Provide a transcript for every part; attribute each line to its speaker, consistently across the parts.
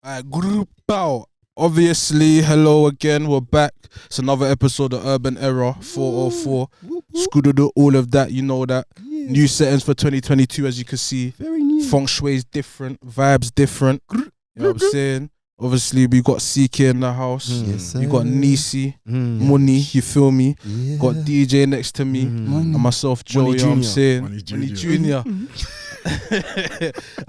Speaker 1: Group out. Obviously, hello again. We're back. It's another episode of Urban Era 404. Scoodoodle, all of that. You know that.
Speaker 2: Yeah.
Speaker 1: New settings for 2022, as you can see.
Speaker 2: Very new.
Speaker 1: Feng Shui's different. Vibes different. You know what I'm saying? Obviously, we got CK in the house.
Speaker 2: Yes, sir.
Speaker 1: You got Nisi, Money, you feel me?
Speaker 2: Yeah.
Speaker 1: Got DJ next to me.
Speaker 2: Money.
Speaker 1: And myself, Joe,
Speaker 2: Money
Speaker 1: you know what I'm
Speaker 2: Junior.
Speaker 1: saying?
Speaker 3: Money
Speaker 1: Money
Speaker 3: Junior.
Speaker 1: Junior.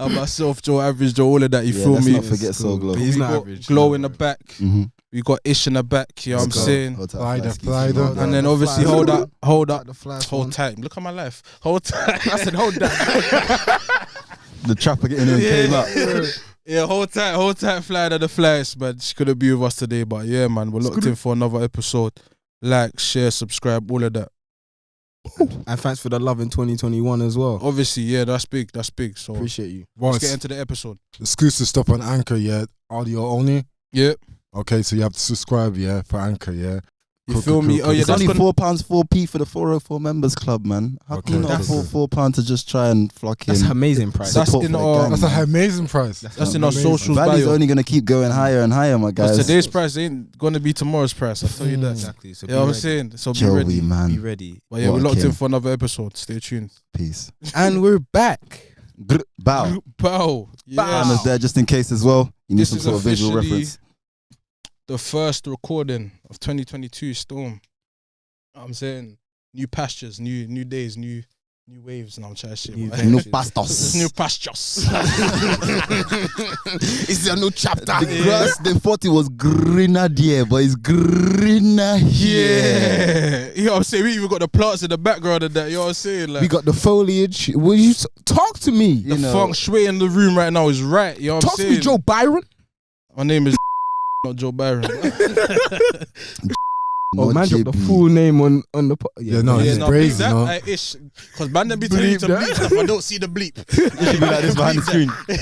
Speaker 1: And myself, Joe, Average Joe, all of that, you
Speaker 2: Yeah,
Speaker 1: feel
Speaker 2: let's
Speaker 1: me?
Speaker 2: not forget Soul Glow.
Speaker 3: He's
Speaker 1: We
Speaker 3: not
Speaker 1: got
Speaker 3: average.
Speaker 1: Glow in the back.
Speaker 2: Mm-hmm.
Speaker 1: We got Ish in the back, you know what I'm saying?
Speaker 3: Flyder.
Speaker 1: And then obviously hold up, hold
Speaker 4: Hold
Speaker 1: tight. Look at my life. Hold tight.
Speaker 4: I said, hold that.
Speaker 2: The trapper getting in came up.
Speaker 1: Yeah, hold tight, Fly to the flies, man. She couldn't be with us today, but yeah, man, we're locked in for another episode. Like, share, subscribe, all of that.
Speaker 4: And thanks for the love in 2021 as well.
Speaker 1: Obviously, yeah, that's big. So
Speaker 4: Appreciate you.
Speaker 1: let's get into the episode.
Speaker 3: Exclusive stuff on Anchor, yeah. Audio only.
Speaker 1: Yeah,
Speaker 3: Okay, so you have to subscribe, yeah, for Anchor, yeah.
Speaker 1: you feel me? Oh yeah,
Speaker 2: It's
Speaker 1: that's
Speaker 2: only
Speaker 1: gonna,
Speaker 2: £4, 4p for the 404 members club, man. How
Speaker 3: Okay,
Speaker 2: can you not
Speaker 3: that's
Speaker 2: afford £4 to just try and flock in?
Speaker 4: That's amazing price.
Speaker 1: That's
Speaker 2: support
Speaker 1: in
Speaker 2: for the
Speaker 1: our-
Speaker 2: gang,
Speaker 3: That's
Speaker 2: man.
Speaker 3: an amazing price.
Speaker 1: that's in our
Speaker 3: amazing.
Speaker 1: socials
Speaker 2: Value's
Speaker 1: bio.
Speaker 2: only going to keep going higher and higher, my guys.
Speaker 1: Because today's price ain't gonna be tomorrow's price. I'll tell you that.
Speaker 4: Exactly. So
Speaker 1: You know what I'm saying? So be
Speaker 2: Joey,
Speaker 1: ready.
Speaker 4: Be
Speaker 2: man.
Speaker 4: ready.
Speaker 1: But yeah, we're
Speaker 2: What a
Speaker 1: locked in
Speaker 2: king.
Speaker 1: for another episode. Stay tuned.
Speaker 2: Peace.
Speaker 4: And we're back.
Speaker 2: Bow.
Speaker 1: Pow. Yeah.
Speaker 2: Cameras there just in case as well. You need
Speaker 1: This
Speaker 2: some
Speaker 1: is
Speaker 2: sort of visual
Speaker 1: officially
Speaker 2: reference.
Speaker 1: the first recording of 2022 Storm. You know what I'm saying new pastures, new days, new waves, and I'm trying shit.
Speaker 4: New
Speaker 1: man.
Speaker 4: ventures.
Speaker 2: New
Speaker 1: It's
Speaker 2: pastos.
Speaker 1: new pastures.
Speaker 4: It's a new chapter.
Speaker 2: The grass, the 40 was greener there, but it's greener here.
Speaker 1: Yeah, you know what I'm saying. We even got the plants in the background of that. You know what I'm saying? Like
Speaker 4: We got the foliage. Will you talk to me?
Speaker 1: the feng shui in the room right now is right. You know what
Speaker 4: Talk
Speaker 1: I'm
Speaker 4: to
Speaker 1: saying?
Speaker 4: me, Joe Byron.
Speaker 1: My name is not Joe Byron.
Speaker 4: Oh, man, dropped the
Speaker 2: JB.
Speaker 4: full name on the.
Speaker 3: Yeah, no,
Speaker 1: yeah,
Speaker 3: it's
Speaker 1: no,
Speaker 3: crazy,
Speaker 1: bleep that,
Speaker 3: no?
Speaker 1: Ish, because man, them be telling you to
Speaker 4: Bleep
Speaker 1: bleep stuff. I don't see the bleep.
Speaker 2: You should be like this behind the screen.
Speaker 1: Hey,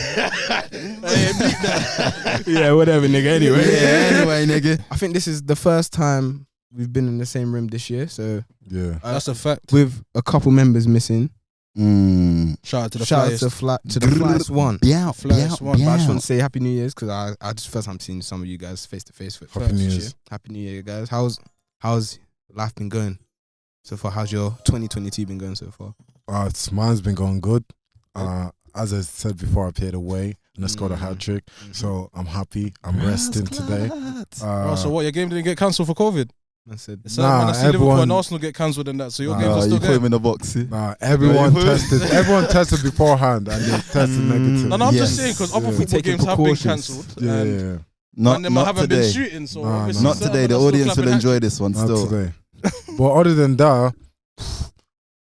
Speaker 1: bleep that.
Speaker 4: Yeah, whatever, nigga. Anyway.
Speaker 2: Yeah, anyway, nigga.
Speaker 4: I think this is the first time we've been in the same room this year. So
Speaker 3: Yeah.
Speaker 1: That's a fact.
Speaker 4: with a couple members missing.
Speaker 1: Shout out to the
Speaker 4: Shout
Speaker 1: flyers.
Speaker 4: out to the Flyest One.
Speaker 2: Yeah,
Speaker 1: Flyers one,
Speaker 4: But I just want to say Happy New Year's because I just first time seeing some of you guys face to face.
Speaker 3: Happy New Year's.
Speaker 4: Happy New Year, guys. How's life been going so far? How's your 2022 been going so far?
Speaker 3: Mine's been going good. As I said before, I played away and I scored a hat trick. So I'm happy. I'm resting today.
Speaker 1: Oh, so what? Your game didn't get cancelled for COVID?
Speaker 4: I said,
Speaker 1: It's man, I see Liverpool
Speaker 3: everyone-
Speaker 1: and Arsenal get cancelled and that. So your
Speaker 3: Nah,
Speaker 1: games are
Speaker 2: you
Speaker 1: still
Speaker 2: put him
Speaker 1: going.
Speaker 2: in the box. eh?
Speaker 3: Everyone
Speaker 2: Yeah.
Speaker 3: tested. Everyone tested beforehand and they tested negative.
Speaker 1: No, I'm
Speaker 2: Yes.
Speaker 1: just saying because other
Speaker 3: Yeah.
Speaker 1: football
Speaker 4: Taking
Speaker 1: games have been
Speaker 4: precautions.
Speaker 1: cancelled.
Speaker 3: Yeah,
Speaker 1: and
Speaker 3: yeah.
Speaker 2: Not,
Speaker 1: them
Speaker 2: not
Speaker 1: haven't
Speaker 2: today.
Speaker 1: been shooting. So
Speaker 3: Nah,
Speaker 1: obviously
Speaker 2: Not
Speaker 1: certain
Speaker 2: today. The
Speaker 1: are still
Speaker 2: audience will
Speaker 1: clapping
Speaker 2: enjoy
Speaker 1: hat
Speaker 2: this one
Speaker 3: Not
Speaker 2: still.
Speaker 3: today. But other than that,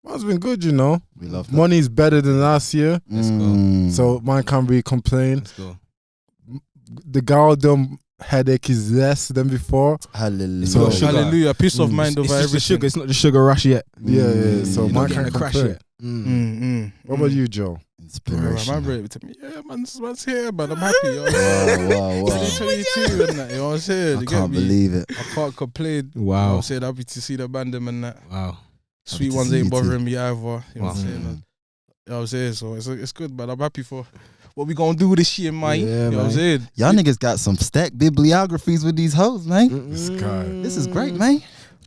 Speaker 3: mine's been good, you know.
Speaker 2: We love that.
Speaker 3: Money's better than last year.
Speaker 4: Let's go.
Speaker 2: Mm.
Speaker 3: So mine can't be complained.
Speaker 4: Let's go.
Speaker 3: The goddamn headache is less than before.
Speaker 2: Hallelujah.
Speaker 3: So
Speaker 4: sugar.
Speaker 1: Hallelujah, peace of mind
Speaker 4: It's
Speaker 1: over
Speaker 4: just the
Speaker 1: everything.
Speaker 4: sugar. It's not the sugar rush yet.
Speaker 3: Yeah, yeah. So
Speaker 2: You're
Speaker 4: You're
Speaker 3: mine
Speaker 4: not getting
Speaker 3: can't
Speaker 4: the crash
Speaker 3: complain.
Speaker 4: yet. Mm.
Speaker 3: What about you, Joe?
Speaker 2: Inspiration.
Speaker 1: Man, bro, to me, yeah, man's here, man. I'm happy. You know?
Speaker 2: Wow.
Speaker 1: 2022 and that. You know what I'm saying?
Speaker 2: I
Speaker 1: You get
Speaker 2: can't
Speaker 1: me?
Speaker 2: believe it.
Speaker 1: I can't complain. You know what I'm
Speaker 4: Wow.
Speaker 1: saying? Happy to see the bandem and that.
Speaker 4: Wow.
Speaker 1: Sweet
Speaker 2: to
Speaker 1: ones
Speaker 2: see
Speaker 1: ain't
Speaker 2: you too.
Speaker 1: bothering me either. You know what I'm saying? You know what I'm saying? So it's good, man. I'm happy for what we gonna do this year, man.
Speaker 4: Yeah,
Speaker 1: You know what I'm
Speaker 4: man.
Speaker 1: saying?
Speaker 2: Y'all niggas got some stacked bibliographies with these hoes, man.
Speaker 3: This guy.
Speaker 2: This is great, man.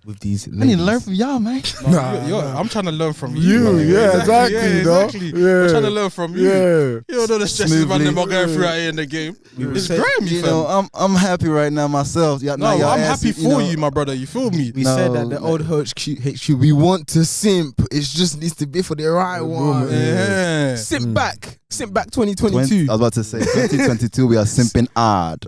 Speaker 4: With these,
Speaker 2: I need to learn from y'all, man.
Speaker 1: No,
Speaker 3: Nah.
Speaker 1: I'm trying to learn from you.
Speaker 3: You,
Speaker 1: man.
Speaker 3: yeah, exactly,
Speaker 1: Yeah,
Speaker 3: though.
Speaker 1: exactly.
Speaker 3: Yeah.
Speaker 1: I'm trying to learn from you.
Speaker 3: Yeah.
Speaker 1: You don't know the stresses man
Speaker 2: Smoothly.
Speaker 1: them are going through out here in the game. It's
Speaker 4: say-
Speaker 1: grimy,
Speaker 2: You
Speaker 1: fam.
Speaker 2: know, I'm happy right now myself.
Speaker 1: No, I'm happy for you, my brother. You feel me?
Speaker 4: We
Speaker 2: No,
Speaker 4: said that the old HQ, we want to simp. It just needs to be for the right one.
Speaker 1: Yeah.
Speaker 4: Simp back 2022.
Speaker 2: 20, I was about to say 2022. We are simping hard.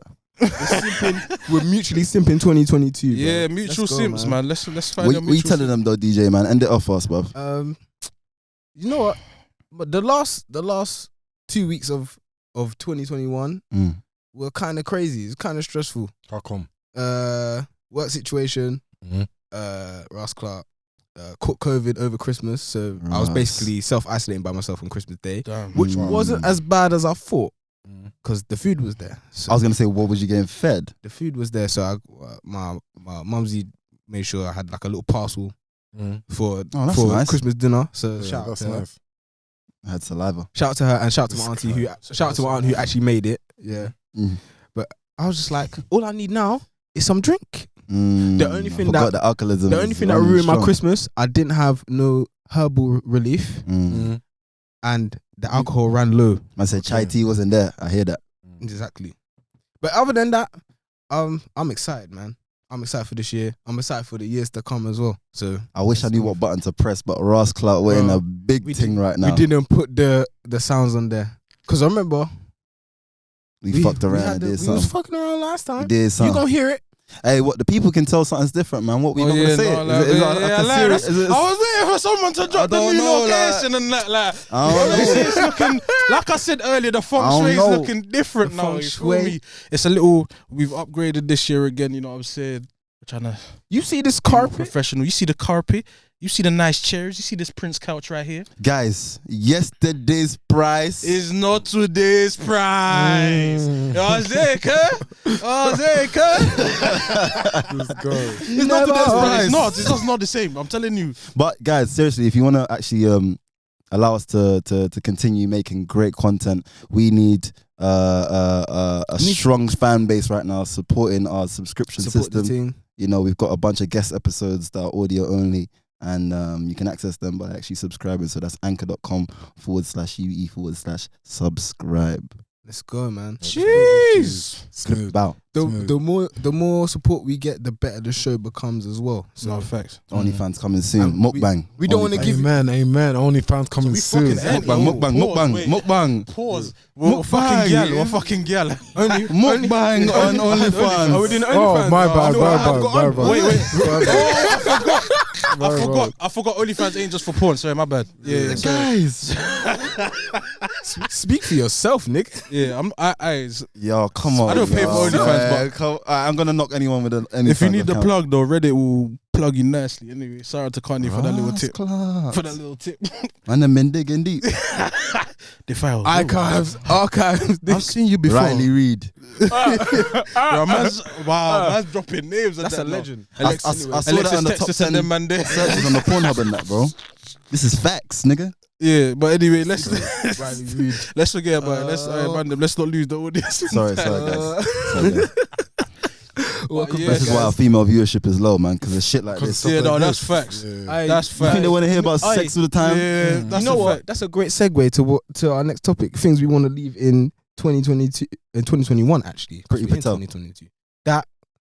Speaker 4: We're mutually simping 2022. bro.
Speaker 1: Yeah, mutual
Speaker 4: Let's go,
Speaker 1: simps, man. Let's find
Speaker 2: What
Speaker 1: a
Speaker 2: you
Speaker 1: mutual
Speaker 2: telling them though, DJ man? End it off for us, bruv.
Speaker 4: You know what? But the last 2 weeks of 2021
Speaker 2: Mm.
Speaker 4: were kind of crazy. It's kind of stressful.
Speaker 3: How come?
Speaker 4: Work situation.
Speaker 3: Mhm.
Speaker 4: Ross Clark caught COVID over Christmas, so I was
Speaker 2: Right.
Speaker 4: basically self-isolating by myself on Christmas Day,
Speaker 1: Damn.
Speaker 4: which
Speaker 2: Mm.
Speaker 4: wasn't as bad as I thought
Speaker 3: Mhm.
Speaker 4: because the food was there. So
Speaker 2: I was gonna say, what was you getting fed?
Speaker 4: the food was there, so my mumsy made sure I had like a little parcel for
Speaker 2: Oh, that's
Speaker 4: for
Speaker 2: nice.
Speaker 4: Christmas dinner. So
Speaker 3: Yeah,
Speaker 4: shout out
Speaker 3: that's
Speaker 4: to her.
Speaker 3: nice.
Speaker 2: I had saliva.
Speaker 4: Shout out to her and shout out to my
Speaker 3: This
Speaker 4: auntie
Speaker 3: guy.
Speaker 4: who shout out to my aunt who actually made it. Yeah.
Speaker 2: Mm.
Speaker 4: But I was just like, all I need now is some drink. The only thing
Speaker 2: forgot the alcoholism.
Speaker 4: The only thing that ruined my Christmas, I didn't have no herbal relief, and the alcohol ran low.
Speaker 2: I said chai tea wasn't there. I hear that.
Speaker 4: Exactly. But other than that, I'm excited, man. I'm excited for this year. I'm excited for the years to come as well. So
Speaker 2: I wish I knew what button to press, but Ross Clark, we're in a big thing right now.
Speaker 4: We didn't put the sounds on there because I remember
Speaker 2: we fucked around.
Speaker 4: We was fucking around last time.
Speaker 2: We did something.
Speaker 4: You gonna hear it?
Speaker 2: Hey, what the people can tell something's different, man. What we not gonna say?
Speaker 1: I was waiting for someone to drop the new location and that. Like, it's looking, like I said earlier, the feng shui is looking different now. You feel me? It's a little. We've upgraded this year again. You know what I'm saying? We're trying to.
Speaker 4: You see this carpet?
Speaker 1: Professional. You see the carpet. You see the nice chairs. You see this Prince couch right here.
Speaker 2: Guys, yesterday's price
Speaker 1: is not today's price. Let's go.
Speaker 2: It's not today's price.
Speaker 1: It's not. It's just not the same. I'm telling you.
Speaker 2: But guys, seriously, if you want to actually allow us to continue making great content, we need a strong fan base right now supporting our subscription system. You know, we've got a bunch of guest episodes that are audio only. And you can access them by actually subscribing. So that's anchor.com/UE/subscribe.
Speaker 4: Let's go, man.
Speaker 1: Jeez.
Speaker 3: Smooth.
Speaker 2: Bow.
Speaker 4: The more support we get, the better the show becomes as well. So
Speaker 1: no facts.
Speaker 2: OnlyFans coming soon. Mukbang.
Speaker 4: We don't want to give.
Speaker 3: Amen. OnlyFans coming soon.
Speaker 2: Mukbang.
Speaker 1: Pause. We're fucking gyal.
Speaker 2: Mukbang on OnlyFans.
Speaker 4: Are we doing OnlyFans?
Speaker 3: Oh, my bad.
Speaker 1: Wait. I forgot OnlyFans ain't just for porn. Sorry, my bad. Yeah,
Speaker 2: guys.
Speaker 4: Speak for yourself, Nick.
Speaker 1: Yeah,
Speaker 2: Yo, come on.
Speaker 1: I don't pay for OnlyFans, but
Speaker 2: I'm gonna knock anyone with an OnlyFans.
Speaker 1: If you need the
Speaker 2: account.
Speaker 1: plug though, Reddit will plug you nicely. Anyway, shout out to Kanye for that little tip.
Speaker 2: Clark.
Speaker 1: For that little tip.
Speaker 2: And the men digging deep.
Speaker 1: The files.
Speaker 4: Archives.
Speaker 1: I've seen you before.
Speaker 2: Riley Reid.
Speaker 1: Man's dropping names.
Speaker 4: That's a legend.
Speaker 2: I saw that on the top 10
Speaker 1: searches
Speaker 2: on the Pornhub and that, bro. This is facts, nigga.
Speaker 1: Yeah, but anyway, let's forget about it. Let's not lose the audience.
Speaker 2: Sorry, guys.
Speaker 1: This
Speaker 2: is why our female viewership is low, man, because of shit like this.
Speaker 1: Yeah, no, that's facts.
Speaker 3: Yeah.
Speaker 1: That's
Speaker 2: You
Speaker 1: facts.
Speaker 2: think they want to hear about sex all the time?
Speaker 1: Yeah, that's
Speaker 4: you know what? That's a great segue to our next topic. Things we want to leave in 2022 and 2021. Actually,
Speaker 2: Priti Patel.
Speaker 4: 2022.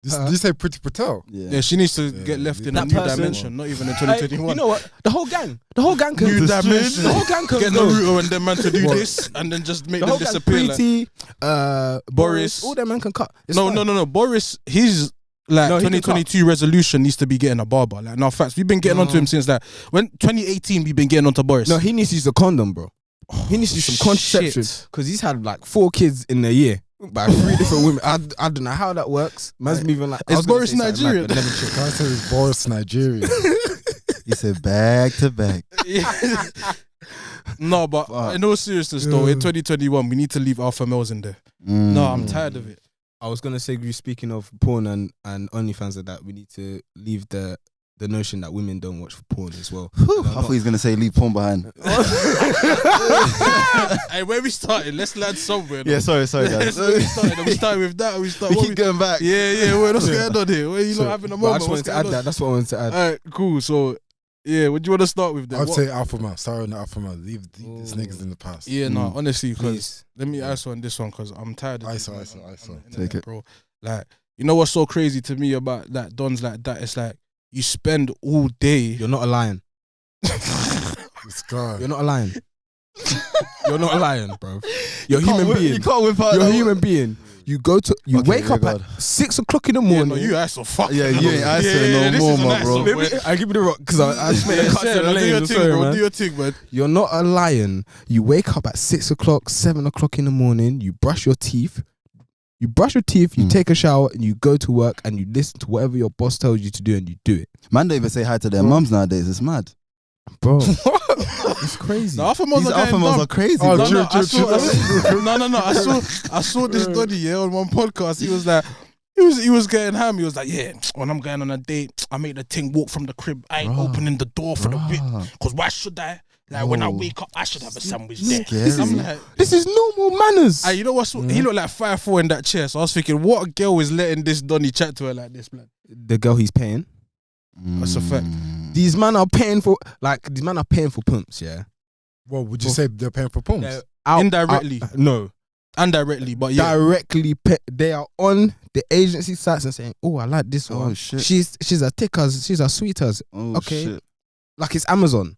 Speaker 3: Did you say Priti Patel?
Speaker 1: Yeah, she needs to get left in a
Speaker 4: That
Speaker 1: new
Speaker 4: person-
Speaker 1: dimension, not even in 2021.
Speaker 4: You know what? The whole gang can
Speaker 1: New dimension.
Speaker 4: The whole gang can
Speaker 1: Get
Speaker 4: go.
Speaker 1: Naruto and them man to do this and then just make
Speaker 4: The
Speaker 1: them
Speaker 4: whole gang,
Speaker 1: disappear. Like,
Speaker 4: Priti,
Speaker 1: Boris.
Speaker 4: all them man can cut. It's
Speaker 1: no,
Speaker 4: fine.
Speaker 1: Boris, he's like
Speaker 4: No, he can
Speaker 1: 2022 resolution needs to be getting a barber. Like, no facts. We've been getting onto him since that. When 2018, we've been getting onto Boris.
Speaker 4: No, he needs to use a condom, bro. He needs to use some contraception
Speaker 1: shit.
Speaker 4: because he's had like 4 kids in a year by 3 different women. I don't know how that works. Man's moving like.
Speaker 1: Is Boris Nigerian?
Speaker 3: Can I say it's Boris Nigerian?
Speaker 2: He said back to back.
Speaker 1: No, but in all seriousness though, in 2021, we need to leave alpha males in there. No, I'm tired of it.
Speaker 4: I was gonna say, speaking of porn and OnlyFans and that, we need to leave the notion that women don't watch porn as well.
Speaker 2: I thought he was gonna say leave porn behind.
Speaker 1: Hey, where we started? Let's land somewhere.
Speaker 2: Yeah, sorry, guys.
Speaker 1: Where we started? We started with that. We
Speaker 2: keep going back.
Speaker 1: Yeah. What's going on here? Where you not having a
Speaker 4: I
Speaker 1: moment?
Speaker 4: just wanted to add that. That's what I wanted to add.
Speaker 1: Alright, cool. So, yeah, what do you want to start with then?
Speaker 3: I'd say Alpha Man. Sorry, on the Alpha Man. Leave these niggas in the past.
Speaker 1: Yeah, no, honestly, because
Speaker 4: Please.
Speaker 1: let me answer on this one because I'm tired of
Speaker 3: ISO.
Speaker 1: this on the internet,
Speaker 2: Take it.
Speaker 1: bro. Like, you know what's so crazy to me about that dons like that? It's like you spend all day.
Speaker 4: You're not a lion.
Speaker 3: This guy.
Speaker 4: You're not a lion. You're not a lion, bro. You're a human being.
Speaker 2: You can't whip out.
Speaker 4: You're a human being. You go to. You
Speaker 2: Okay,
Speaker 4: wake
Speaker 2: yeah,
Speaker 4: up
Speaker 2: God.
Speaker 4: at 6 o'clock in the
Speaker 1: Yeah,
Speaker 4: morning.
Speaker 1: no, you ISO fuck.
Speaker 2: Yeah, you ain't ISO
Speaker 1: this
Speaker 2: no
Speaker 1: is
Speaker 2: more,
Speaker 1: an
Speaker 2: bro.
Speaker 1: ISO, boy.
Speaker 4: I give you the rock because I just made a cut to the
Speaker 1: Do your
Speaker 4: lane.
Speaker 1: thing,
Speaker 4: Sorry,
Speaker 1: bro.
Speaker 4: man.
Speaker 1: Do your thing, man.
Speaker 4: You're not a lion. You wake up at 6 o'clock, 7 o'clock in the morning. You brush your teeth. You take a shower, and you go to work, and you listen to whatever your boss tells you to do, and you do it.
Speaker 2: Man don't even say hi to their mums nowadays. It's mad.
Speaker 4: Bro, it's crazy.
Speaker 1: The alpha males
Speaker 2: These
Speaker 1: are
Speaker 2: alpha
Speaker 1: getting
Speaker 2: males
Speaker 1: dumb.
Speaker 2: are crazy.
Speaker 3: Oh,
Speaker 2: bro.
Speaker 3: true.
Speaker 1: I saw this study, yeah, on one podcast. He was like, he was getting ham. He was like, yeah, when I'm going on a date, I make the thing walk from the crib. I ain't opening the door for the whip. Because why should I? Like when I wake up, I should have a sandwich there. I'm like,
Speaker 4: this is normal manners.
Speaker 1: you know what's? He looked like 5'4" in that chair. So I was thinking, what girl is letting this Donny chat to her like this, man?
Speaker 4: The girl he's paying.
Speaker 1: That's a fact.
Speaker 4: These men are paying for pumps. Yeah.
Speaker 3: Well, would you say they're paying for pumps?
Speaker 1: Indirectly.
Speaker 4: No.
Speaker 1: Indirectly, but yeah.
Speaker 4: Directly, they are on the agency sites and saying, "Oh, I like this one.
Speaker 2: shit.
Speaker 4: She's a tickers. She's a sweeters.
Speaker 2: Oh,
Speaker 4: okay,
Speaker 2: shit.
Speaker 4: like it's Amazon."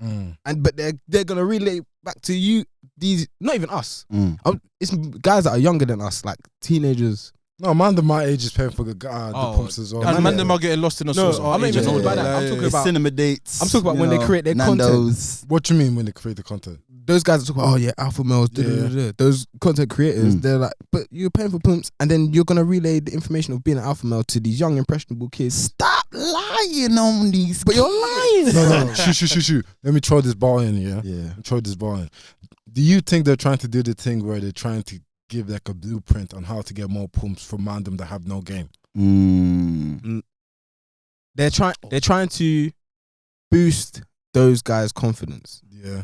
Speaker 3: Mm.
Speaker 4: But they're gonna relay back to you. These not even us.
Speaker 2: Mm.
Speaker 4: It's guys that are younger than us, like teenagers.
Speaker 3: No, man, my age is paying for the pumps as well.
Speaker 1: And man, them are getting lost in the sauce.
Speaker 4: I'm not even talking about that. I'm talking about
Speaker 2: cinema dates.
Speaker 4: I'm talking about when they create their
Speaker 2: Nando's.
Speaker 4: content.
Speaker 3: What you mean when they create the content?
Speaker 4: Those guys are talking about, oh yeah, alpha males. Those content creators, they're like, but you're paying for pumps, and then you're gonna relay the information of being an alpha male to these young impressionable kids.
Speaker 2: Stop lying on these.
Speaker 4: But you're lying.
Speaker 3: No. Shoot. Let me throw this ball in, yeah? Throw this ball in. Do you think they're trying to do the thing where they're trying to give like a blueprint on how to get more pumps from random that have no game?
Speaker 4: They're trying to boost those guys' confidence.
Speaker 3: Yeah.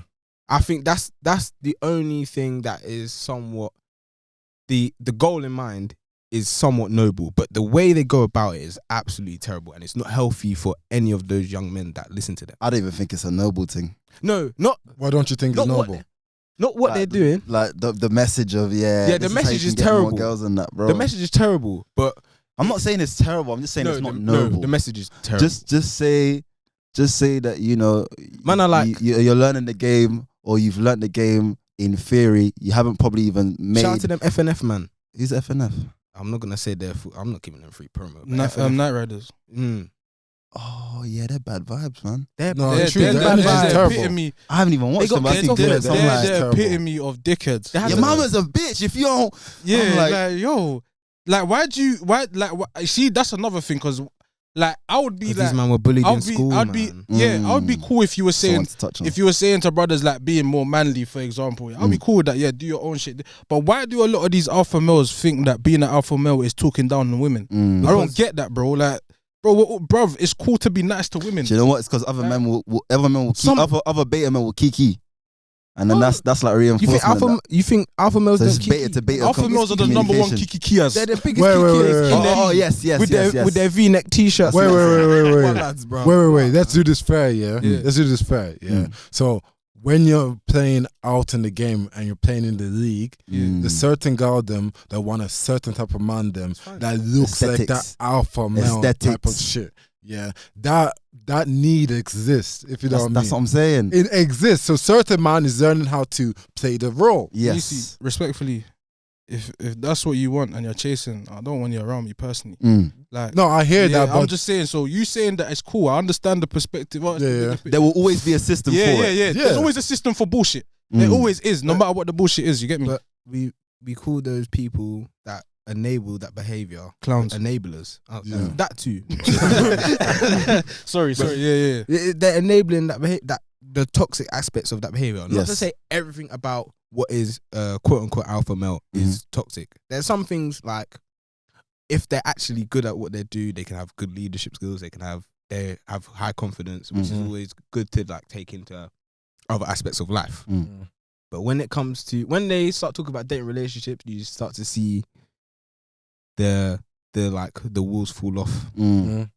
Speaker 4: I think that's the only thing that is somewhat the goal in mind is somewhat noble, but the way they go about it is absolutely terrible, and it's not healthy for any of those young men that listen to them.
Speaker 2: I don't even think it's a noble thing.
Speaker 4: No, not.
Speaker 3: Why don't you think it's noble?
Speaker 4: Not what they're doing.
Speaker 2: Like the message of
Speaker 4: the message is terrible.
Speaker 2: More girls and that, bro.
Speaker 4: The message is terrible, but
Speaker 2: I'm not saying it's terrible. I'm just saying it's not noble.
Speaker 4: No, the message is terrible.
Speaker 2: Just say that
Speaker 4: man, I like
Speaker 2: you're learning the game, or you've learned the game in theory. You haven't probably even made.
Speaker 4: Shout out to them FNF, man.
Speaker 2: Who's FNF?
Speaker 4: I'm not gonna say I'm not giving them free promo.
Speaker 1: Night Riders.
Speaker 2: Oh yeah, they're bad vibes, man.
Speaker 1: They're
Speaker 3: terrible.
Speaker 1: epitome.
Speaker 2: I haven't even watched them. But I think
Speaker 1: They're
Speaker 2: they're
Speaker 1: epitome of dickheads.
Speaker 2: Your mama's a bitch. If you don't,
Speaker 1: yeah,
Speaker 2: like
Speaker 1: yo, like why see, that's another thing, because like I would be like,
Speaker 4: these man were bullied in school.
Speaker 1: I would be cool if you were saying to brothers like being more manly, for example. I'd be cool with that. Yeah, do your own shit. But why do a lot of these alpha males think that being an alpha male is talking down on women? I don't get that, bro. Like, bro, it's cool to be nice to women.
Speaker 2: Do you know what? It's because other men will other beta men will kiki. And then that's like reinforcement.
Speaker 4: You think alpha males don't kiki?
Speaker 1: Alpha males are the number one kikiers.
Speaker 4: They're the biggest kikiers.
Speaker 2: Oh yes.
Speaker 4: With their V-neck t-shirts.
Speaker 3: Wait.
Speaker 4: Lads, bro.
Speaker 3: Wait. Let's do this fair, yeah? Let's do this fair, yeah? So when you're playing out in the game and you're playing in the league, there's certain girl them that want a certain type of man them that looks like that alpha male type of shit. Yeah, that need exists. If you know what I mean.
Speaker 2: That's what I'm saying.
Speaker 3: It exists. So certain man is learning how to play the role.
Speaker 2: Yes.
Speaker 1: You see, respectfully, if that's what you want and you're chasing, I don't want you around me personally. Like,
Speaker 3: no, I hear that. But
Speaker 1: I'm just saying. So you saying that it's cool. I understand the perspective.
Speaker 2: There will always be a system for it.
Speaker 1: Yeah. There's always a system for bullshit. There always is, no matter what the bullshit is. You get me?
Speaker 4: But we call those people that enable that behavior
Speaker 1: clowns,
Speaker 4: enablers. That too.
Speaker 1: sorry. Yeah.
Speaker 4: They're enabling that behavior, that the toxic aspects of that behavior. Not to say everything about what is quote unquote alpha male is toxic. There's some things like, if they're actually good at what they do, they can have good leadership skills. They have high confidence, which is always good to like take into other aspects of life. But when it comes to when they start talking about dating relationships, you start to see the walls fall off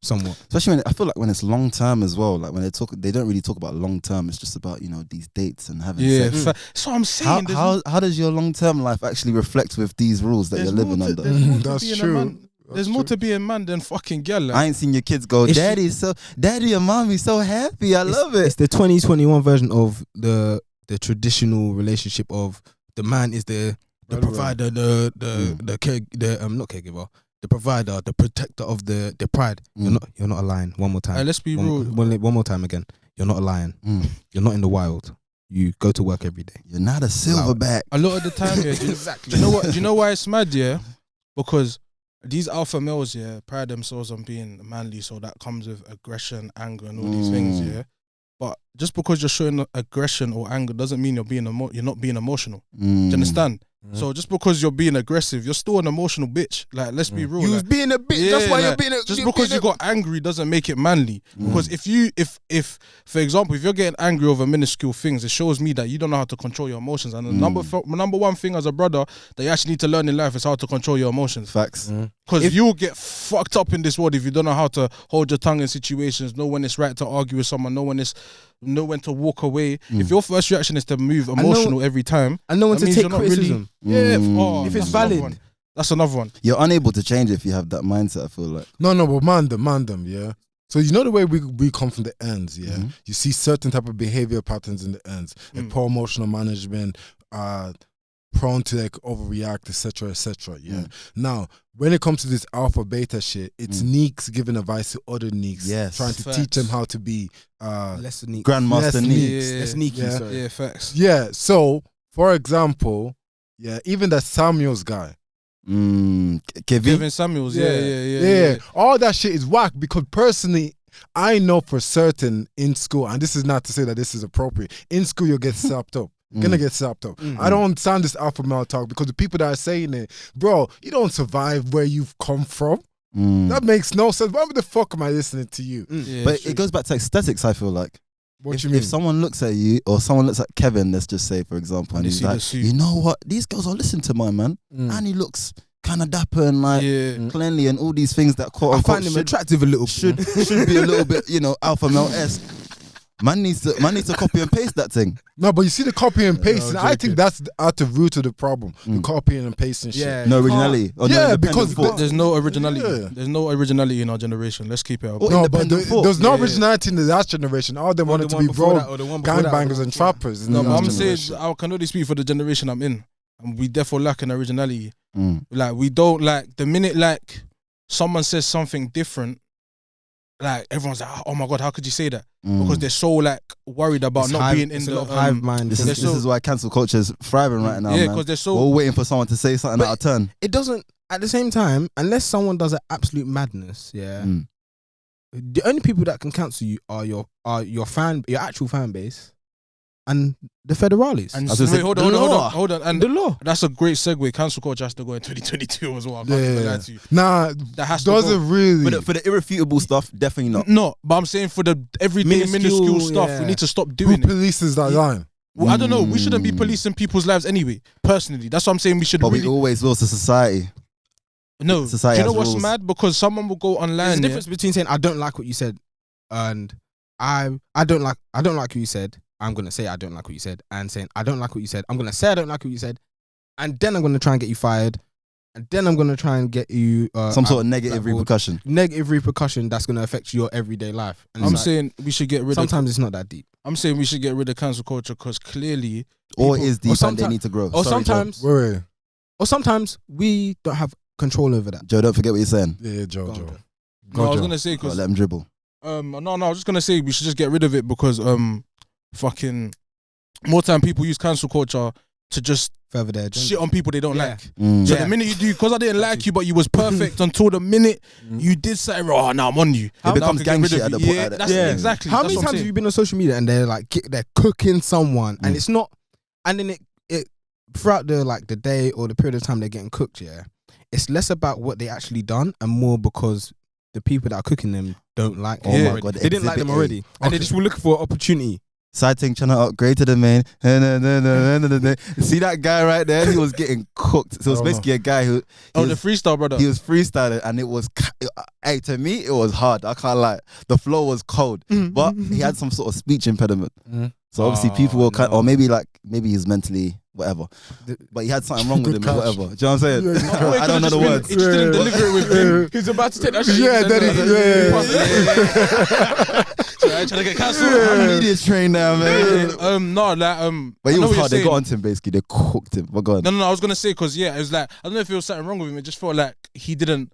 Speaker 4: somewhat.
Speaker 2: Especially when I feel like when it's long term as well. Like when they don't really talk about long term. It's just about these dates and having sex.
Speaker 1: So I'm saying,
Speaker 2: how does your long term life actually reflect with these rules that you're living under?
Speaker 3: That's true.
Speaker 1: There's more to be a man than fucking girl. Like.
Speaker 2: I ain't seen your kids go, Daddy and Mommy's so happy. I love it.
Speaker 4: It's the 2021 version of the traditional relationship of the man is the provider, the not caregiver, the provider, the protector of the pride. You're not a lion. One more time.
Speaker 1: Let's be real.
Speaker 4: One more time again. You're not a lion. You're not in the wild. You go to work every day.
Speaker 2: You're not a silverback.
Speaker 1: A lot of the time, exactly. Do you know why it's mad? Yeah, because these alpha males, pride themselves on being manly, so that comes with aggression, anger, and all these things. Yeah, but just because you're showing aggression or anger doesn't mean you're not being emotional. Do you understand? So just because you're being aggressive, you're still an emotional bitch. Like, let's be real.
Speaker 4: You was being a bitch. That's why you're being a.
Speaker 1: Just because you got angry doesn't make it manly. Because if for example, if you're getting angry over minuscule things, it shows me that you don't know how to control your emotions. And the number one thing as a brother that you actually need to learn in life is how to control your emotions.
Speaker 2: Facts.
Speaker 1: Because you'll get fucked up in this world if you don't know how to hold your tongue in situations, know when it's right to argue with someone, know when to walk away. If your first reaction is to move emotional every time,
Speaker 4: and know when to take criticism.
Speaker 1: If
Speaker 4: it's valid.
Speaker 1: That's another one.
Speaker 2: You're unable to change if you have that mindset, I feel like.
Speaker 3: No, but man them, yeah. So you know the way we come from the ends, yeah? You see certain type of behavior patterns in the ends, like poor emotional management, prone to like overreact, etc., yeah. Now, when it comes to this alpha beta shit, it's Neeks giving advice to other Neeks, trying to teach them how to be
Speaker 4: less Neeks.
Speaker 2: Grandmaster Neeks.
Speaker 4: Less Neeky, sorry.
Speaker 1: Yeah, facts.
Speaker 3: Yeah, so for example, even that Samuels guy.
Speaker 1: Kevin Samuels, yeah.
Speaker 3: All that shit is whack because personally, I know for certain in school, and this is not to say that this is appropriate, in school you'll get slapped up. Gonna get slapped up. I don't understand this alpha male talk because the people that are saying it, bro, you don't survive where you've come from. That makes no sense. Why the fuck am I listening to you?
Speaker 2: But it goes back to aesthetics, I feel like.
Speaker 3: What you mean?
Speaker 2: If someone looks at you or someone looks at Kevin, let's just say, for example, and he's like, you know what? These girls are listening to my man. And he looks kind of dapper and like cleanly and all these things that
Speaker 4: I find him attractive a little
Speaker 2: should be a little bit, alpha male-esque. Man needs to copy and paste that thing.
Speaker 3: No, but you see the copy and paste. I think that's at the root of the problem. The copying and pasting shit.
Speaker 2: Yeah, no originality.
Speaker 3: Because
Speaker 1: there's no originality. There's no originality in our generation. Let's keep it up.
Speaker 3: No, but there's no originality in the last generation. All they wanted to be broad gangbangers and trappers.
Speaker 1: No, but I'm saying I can only speak for the generation I'm in. And we therefore lack in originality. Like, we don't, like, the minute, like, someone says something different, like, everyone's like, oh my God, how could you say that? Because they're so, like, worried about not being in the
Speaker 4: hive mind.
Speaker 2: This is why cancel culture is thriving right now,
Speaker 1: yeah,
Speaker 2: man.
Speaker 1: Because they're so...
Speaker 2: We're waiting for someone to say something out of turn.
Speaker 4: It doesn't, at the same time, unless someone does an absolute madness, the only people that can cancel you are your actual fan base and the federales.
Speaker 1: And hold on. And
Speaker 4: the law.
Speaker 1: That's a great segue. Cancel culture has to go in 2022 as well. I can't even lie to you.
Speaker 3: Nah,
Speaker 1: that has
Speaker 3: doesn't
Speaker 1: to go.
Speaker 3: really.
Speaker 2: For the irrefutable stuff, definitely not.
Speaker 1: No, but I'm saying for the everyday minuscule stuff, we need to stop doing it.
Speaker 3: Who polices that line?
Speaker 1: Well, I don't know. We shouldn't be policing people's lives anyway. Personally, that's what I'm saying. We should.
Speaker 2: But we always will to society.
Speaker 1: No,
Speaker 2: society
Speaker 1: do you know
Speaker 2: has
Speaker 1: what's
Speaker 2: rules.
Speaker 1: mad? Because someone will go online.
Speaker 4: There's a difference between saying I don't like what you said and I don't like what you said. I'm gonna say I don't like what you said, and saying I don't like what you said. I'm gonna say I don't like what you said, and then I'm gonna try and get you fired, and then I'm gonna try and get you
Speaker 2: some sort of negative repercussion.
Speaker 4: Negative repercussion that's gonna affect your everyday life. And
Speaker 1: I'm saying we should get rid.
Speaker 4: Sometimes it's not that deep.
Speaker 1: I'm saying we should get rid of cancel culture because clearly,
Speaker 2: or it is deep and they need to grow.
Speaker 4: Or sometimes we don't have control over that.
Speaker 2: Joe, don't forget what you're saying.
Speaker 3: Yeah, Joe.
Speaker 1: No, I was gonna say because
Speaker 2: let him dribble.
Speaker 1: I was just gonna say we should just get rid of it because fucking more time people use cancel culture to just
Speaker 4: further their
Speaker 1: shit on people they don't like. So
Speaker 4: the
Speaker 1: minute you do, because I didn't like you, but you was perfect until the minute you did say, "Oh, now I'm on you."
Speaker 2: It becomes gang shit at the point.
Speaker 1: Yeah, that's exactly.
Speaker 4: How many times have you been on social media and they're like they're cooking someone and it's not, and then it throughout the day or the period of time they're getting cooked. Yeah, it's less about what they actually done and more because the people that are cooking them don't like.
Speaker 2: Oh my God,
Speaker 4: they didn't like them already, and they just were looking for an opportunity.
Speaker 2: Side thing trying to upgrade to the main. See that guy right there? He was getting cooked. So it was basically a guy who...
Speaker 1: the freestyle brother.
Speaker 2: He was freestyling and it was... Hey, to me, it was hard. I can't lie. The flow was cold. But he had some sort of speech impediment. So obviously people were kind... Or maybe he's mentally... whatever. But he had something wrong with him or whatever. Do you know what I'm saying? I don't know the words.
Speaker 1: He just didn't deliver it with him. He was about to take that shit. Trying to get cancelled.
Speaker 2: I'm media trained now, man.
Speaker 1: But
Speaker 2: he was hard. They got onto him basically. They cooked him. My God.
Speaker 1: No. I was gonna say because it was like I don't know if it was something wrong with him. It just felt like he didn't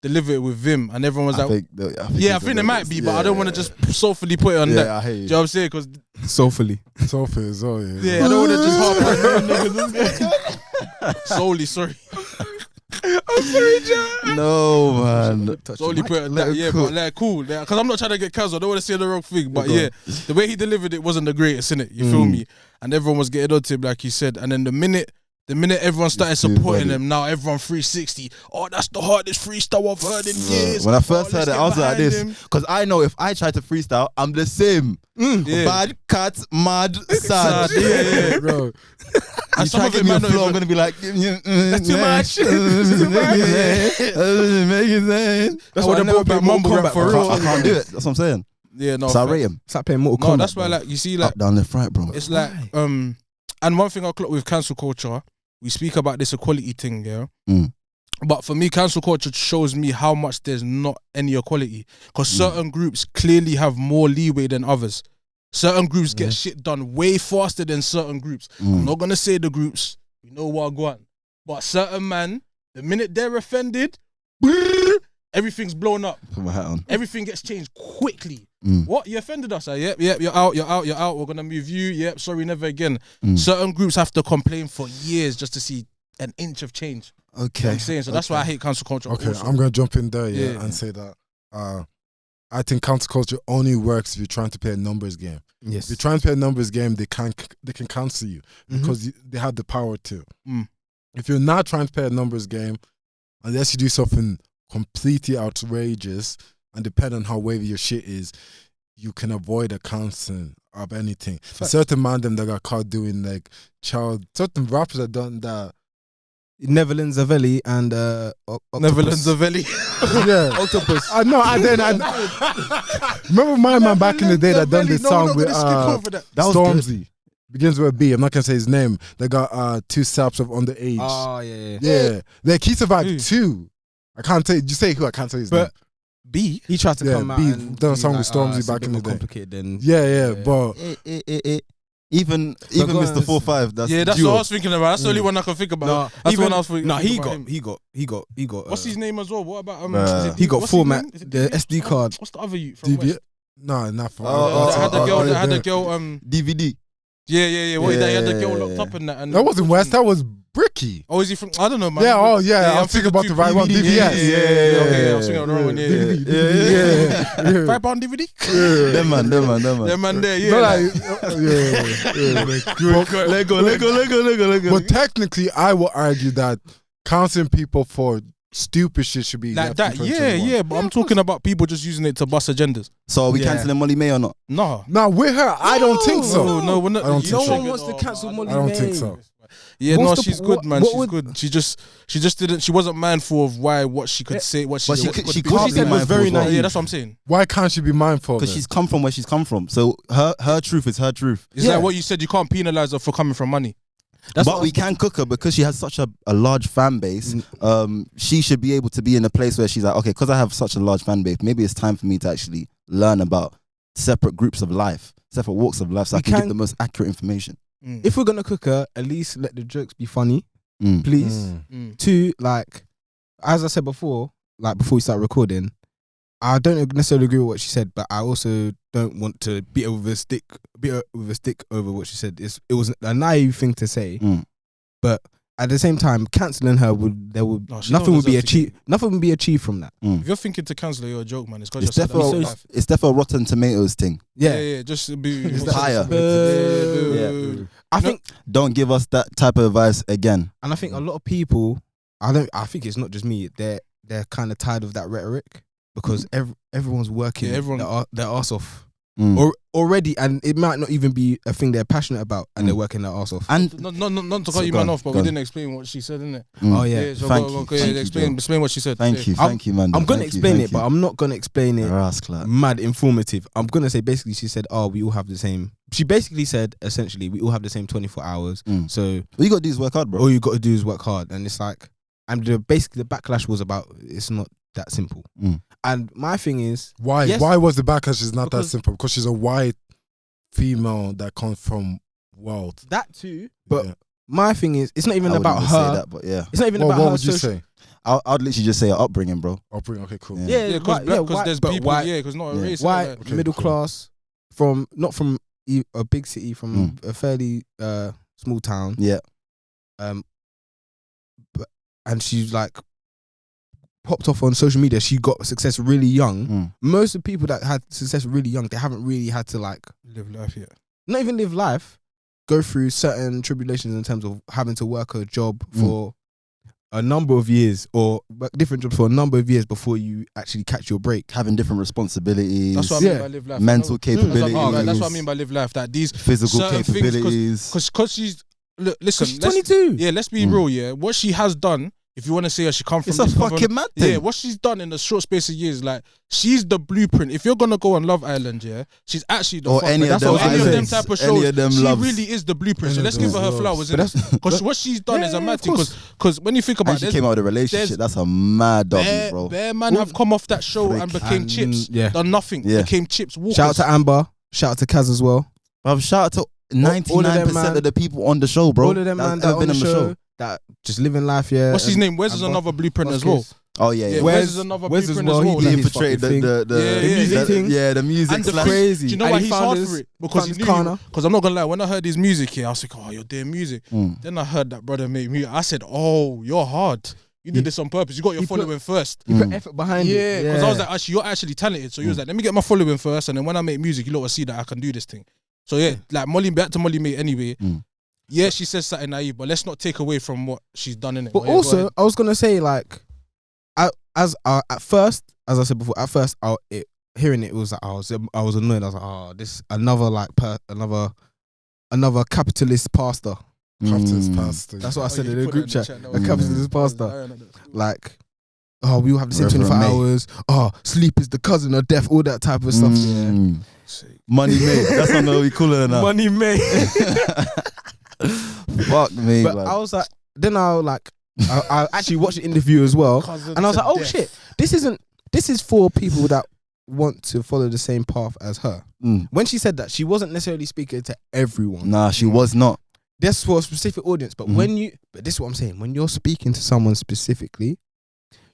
Speaker 1: deliver it with vim, and everyone was like, I think it might be, but I don't want to just soulfully put it on that.
Speaker 2: I hate you.
Speaker 1: Do you know what I'm saying? Because
Speaker 4: soulfully
Speaker 3: as well,
Speaker 1: yeah, I don't want to just harp on niggas. Solely, sorry.
Speaker 3: I was
Speaker 4: sorry, John.
Speaker 2: No, man.
Speaker 1: It's only put it that, yeah, but like cool. Because I'm not trying to get casual. I don't want to say the wrong thing, but yeah, the way he delivered it wasn't the greatest, innit? You feel me? And everyone was getting onto him, like you said. And then the minute everyone started supporting him, now everyone 360. Oh, that's the hardest freestyle I've heard in years.
Speaker 2: When I first heard it, I was like this. Because I know if I try to freestyle, I'm the same. Bad, cat, mad, sad.
Speaker 1: Yeah,
Speaker 2: bro.
Speaker 1: And
Speaker 2: you try to give me a flow, I'm going to be like,
Speaker 1: that's too much.
Speaker 2: That's
Speaker 1: what I brought back mumble rap for real.
Speaker 2: I can't do it. That's what I'm saying.
Speaker 1: Yeah, no.
Speaker 2: So I rate him.
Speaker 4: Start playing Mortal Kombat.
Speaker 1: No, that's why, like, you see, like,
Speaker 2: up, down, left, right, bro.
Speaker 1: It's like, and one thing I clock with cancel culture, we speak about this equality thing, yeah. But for me, cancel culture shows me how much there's not any equality. Because certain groups clearly have more leeway than others. Certain groups get shit done way faster than certain groups. I'm not gonna say the groups. We know what I got. But certain man, the minute they're offended, everything's blown up.
Speaker 2: Put my hat on.
Speaker 1: Everything gets changed quickly. What? You offended us? Yep, you're out. We're gonna move you. Yep, sorry, never again. Certain groups have to complain for years just to see an inch of change.
Speaker 2: Okay.
Speaker 1: You know I'm saying? So that's why I hate cancel culture.
Speaker 3: Okay,
Speaker 1: also.
Speaker 3: I'm gonna jump in there, and say that I think cancel culture only works if you're trying to play a numbers game.
Speaker 4: Yes.
Speaker 3: If you're trying to play a numbers game, they can cancel you because they have the power to. If you're not trying to play a numbers game, unless you do something completely outrageous and depend on how wavy your shit is, you can avoid a cancelling of anything. Certain man them that got caught doing like certain rappers have done that.
Speaker 4: Neverland Zavelli and
Speaker 1: Neverland Zavelli.
Speaker 3: Yeah.
Speaker 4: Octopus.
Speaker 3: No, and then remember my man back in the day that done this song with Stormzy. Begins with a B. I'm not gonna say his name. They got 2 steps of Underage.
Speaker 4: Oh yeah.
Speaker 3: Like he survived 2. I can't say. You say who? I can't say his name.
Speaker 1: B.
Speaker 4: He tried to come out and
Speaker 3: done a song
Speaker 4: like,
Speaker 3: with Stormzy back in the day.
Speaker 4: Complicated then.
Speaker 3: Yeah. But
Speaker 2: even Mr. 4-5. That's
Speaker 1: what I was thinking about. That's the only one I can think about. That's the one I was thinking.
Speaker 4: No, he got.
Speaker 1: What's his name as well? What about
Speaker 4: he got format the SD card.
Speaker 1: What's the other youth from West?
Speaker 3: No, not for.
Speaker 1: That had the girl.
Speaker 2: DVD.
Speaker 1: Yeah. What he had the girl locked up in that. And
Speaker 3: that wasn't West. That was Bricky.
Speaker 1: Oh, is he from? I don't know, man.
Speaker 3: Yeah. I'm thinking about the right one. DVS.
Speaker 1: Yeah. I was thinking of the wrong one. Yeah. £5 DVD.
Speaker 2: Them man.
Speaker 1: Them man there. Yeah.
Speaker 3: Lego. But technically, I will argue that counseling people for stupid shit should be
Speaker 1: like that. Yeah. But I'm talking about people just using it to bust agendas.
Speaker 2: So are we cancelling Molly May or not?
Speaker 1: No.
Speaker 3: Now with her, I don't think so.
Speaker 1: No, we're not.
Speaker 4: No one wants to cancel Molly May.
Speaker 3: I don't think so.
Speaker 1: Yeah, no, she's good, man. She's good. She just didn't. She wasn't mindful of what she could say. What she
Speaker 2: can't be mindful.
Speaker 4: Very naive.
Speaker 1: Yeah, that's what I'm saying.
Speaker 3: Why can't she be mindful?
Speaker 2: Because she's come from where she's come from. So her truth is her truth.
Speaker 1: It's like what you said. You can't penalize her for coming from money.
Speaker 2: But we can cook her because she has such a large fan base. She should be able to be in a place where she's like, okay, because I have such a large fan base, maybe it's time for me to actually learn about separate groups of life, separate walks of life, so I can give the most accurate information.
Speaker 4: If we're gonna cook her, at least let the jokes be funny, please. 2, like, as I said before, like before we start recording, I don't necessarily agree with what she said, but I also don't want to beat her with a stick over what she said. It was a naive thing to say, but at the same time, cancelling her nothing would be achieved from that.
Speaker 1: If you're thinking to cancel her, you're a joke, man.
Speaker 2: It's definitely a Rotten Tomatoes thing.
Speaker 1: Yeah. Just be
Speaker 2: higher.
Speaker 4: I think
Speaker 2: don't give us that type of advice again.
Speaker 4: And I think a lot of people, I think it's not just me. They're kind of tired of that rhetoric because everyone's working their arse off. Already, and it might not even be a thing they're passionate about, and they're working their arse off.
Speaker 1: And not to cut you man off, but we didn't explain what she said, innit?
Speaker 4: Oh yeah,
Speaker 1: so explain what she said.
Speaker 2: Thank you, man.
Speaker 4: I'm gonna explain it, but I'm not gonna explain it mad informative. I'm gonna say basically, she said, "Oh, we all have the same." She basically said, essentially, we all have the same 24 hours. So
Speaker 2: all you gotta do is work hard, bro.
Speaker 4: All you gotta do is work hard, and it's like, and basically the backlash was about it's not that simple. And my thing is,
Speaker 3: why was the backlash is not that simple? Because she's a white female that comes from wealth.
Speaker 4: That too, but my thing is, it's not even about her.
Speaker 2: Say that, but yeah,
Speaker 4: it's not even about her.
Speaker 3: What would you say?
Speaker 2: I'd literally just say upbringing, bro.
Speaker 3: Upbringing, okay, cool.
Speaker 1: Yeah, because there's people, because not a race.
Speaker 4: White, middle class, not from a big city, from a fairly small town.
Speaker 2: Yeah.
Speaker 4: And she's like popped off on social media, she got success really young. Most of the people that had success really young, they haven't really had to like
Speaker 1: live life yet.
Speaker 4: Not even live life, go through certain tribulations in terms of having to work a job for a number of years, or different jobs for a number of years before you actually catch your break.
Speaker 2: Having different responsibilities.
Speaker 1: That's what I mean by live life.
Speaker 2: Mental capabilities.
Speaker 1: That's what I mean by live life. That these
Speaker 2: physical capabilities.
Speaker 1: Because she's listen.
Speaker 4: She's 22.
Speaker 1: Yeah, let's be real. Yeah, what she has done. If you want to say her, she come from.
Speaker 2: It's a fucking mad thing.
Speaker 1: Yeah, what she's done in a short space of years, like she's the blueprint. If you're gonna go on Love Island, yeah, she's actually the.
Speaker 2: Or any of them type
Speaker 1: of shows. She really is the blueprint. So let's give her flowers. Because what she's done is a mad thing. Because when you think about it,
Speaker 2: she came out of a relationship. That's a mad dog, bro.
Speaker 1: Bare man have come off that show and became chips.
Speaker 4: Yeah,
Speaker 1: done nothing. Became chips. Walkers.
Speaker 4: Shout out to Amber. Shout out to Kaz as well.
Speaker 2: Shout out to 99% of the people on the show, bro.
Speaker 4: All of them man that been on the show. That just living life, yeah.
Speaker 1: What's his name? Wes is another blueprint as well.
Speaker 2: Oh yeah.
Speaker 1: Wes is another blueprint as well.
Speaker 2: He infiltrated the music thing. Yeah, the music.
Speaker 1: And
Speaker 4: crazy.
Speaker 1: Do you know why he's hard for it? Because he knew. Because I'm not gonna lie, when I heard his music here, I was like, oh, you're doing music. Then I heard that brother make music. I said, oh, you're hard. You did this on purpose. You got your following first.
Speaker 4: You put effort behind it.
Speaker 1: Yeah, because I was like, actually, you're actually talented. So he was like, let me get my following first, and then when I make music, you lot will see that I can do this thing. So yeah, like back to Molly Mate anyway. Yeah, she says something naive, but let's not take away from what she's done in it.
Speaker 4: But also, I was gonna say like, at first, as I said before, at first, hearing it was like I was annoyed. I was like, oh, this another like another capitalist pastor.
Speaker 3: Capitalist pastor.
Speaker 4: That's what I said in the group chat. A capitalist pastor. Like, oh, we all have the same 24 hours. Oh, sleep is the cousin of death. All that type of stuff. Yeah.
Speaker 2: Money made. That's not what we call it now.
Speaker 4: Money made.
Speaker 2: Fuck me.
Speaker 4: But I was like, then I actually watched the interview as well, and I was like, oh shit, this is for people that want to follow the same path as her. When she said that, she wasn't necessarily speaking to everyone.
Speaker 2: Nah, she was not.
Speaker 4: That's for a specific audience. But but this is what I'm saying. When you're speaking to someone specifically,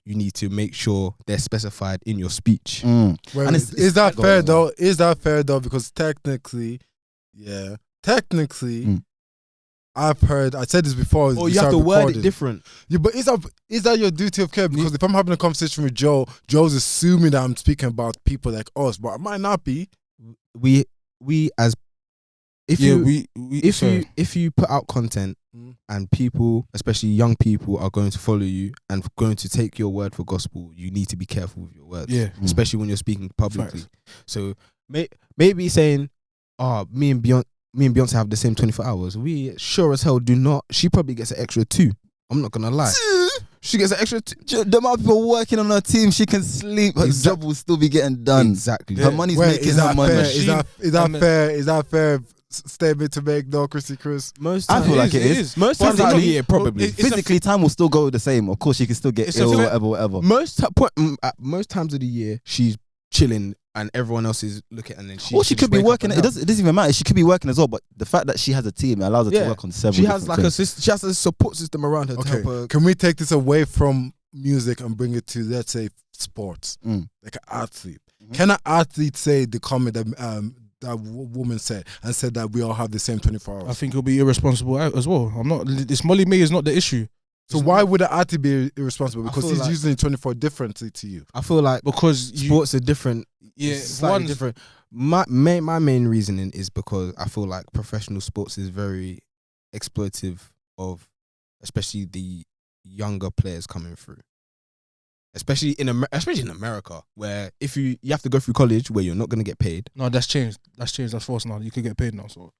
Speaker 4: you need to make sure they're specified in your speech.
Speaker 3: And is that fair though? Is that fair though? Because technically, I've heard. I said this before.
Speaker 4: Oh, you have to word it different.
Speaker 3: Yeah, but is that your duty of care? Because if I'm having a conversation with Joe's assuming that I'm speaking about people like us, but it might not be.
Speaker 4: If you put out content and people, especially young people, are going to follow you and going to take your word for gospel, you need to be careful with your words. Yeah, especially when you're speaking publicly. Facts. So maybe saying, "Oh, me and Beyonce have the same 24 hours." We sure as hell do not. She probably gets an extra 2. I'm not gonna lie. She gets an extra 2.
Speaker 2: The amount of people working on her team, she can sleep. Her job will still be getting done.
Speaker 4: Exactly.
Speaker 2: Her money's making her money.
Speaker 3: Is that fair? Is that fair? Statement to make, no, Chrissy Chris.
Speaker 2: I feel like it is.
Speaker 4: Most times out of the year, probably.
Speaker 2: Physically, time will still go the same. Of course, she can still get ill or whatever.
Speaker 4: Most times of the year, she's chilling and everyone else is looking, and then
Speaker 2: she could be working. It doesn't even matter. She could be working as well, but the fact that she has a team, it allows her to work on several.
Speaker 4: She has like she has a support system around her. To help her.
Speaker 3: Can we take this away from music and bring it to, let's say, sports? Like an athlete. Can an athlete say the comment that that woman said that we all have the same 24 hours?
Speaker 1: I think it'll be irresponsible as well. This Molly May is not the issue.
Speaker 3: So why would an athlete be irresponsible? Because he's using 24 differently to you.
Speaker 4: I feel like
Speaker 1: because
Speaker 4: sports are different.
Speaker 1: Yeah,
Speaker 4: slightly different. My main reasoning is because I feel like professional sports is very exploitive of, especially the younger players coming through. Especially in America, where if you have to go through college where you're not going to get paid.
Speaker 1: No, that's changed. That's forced now. You can get paid now. So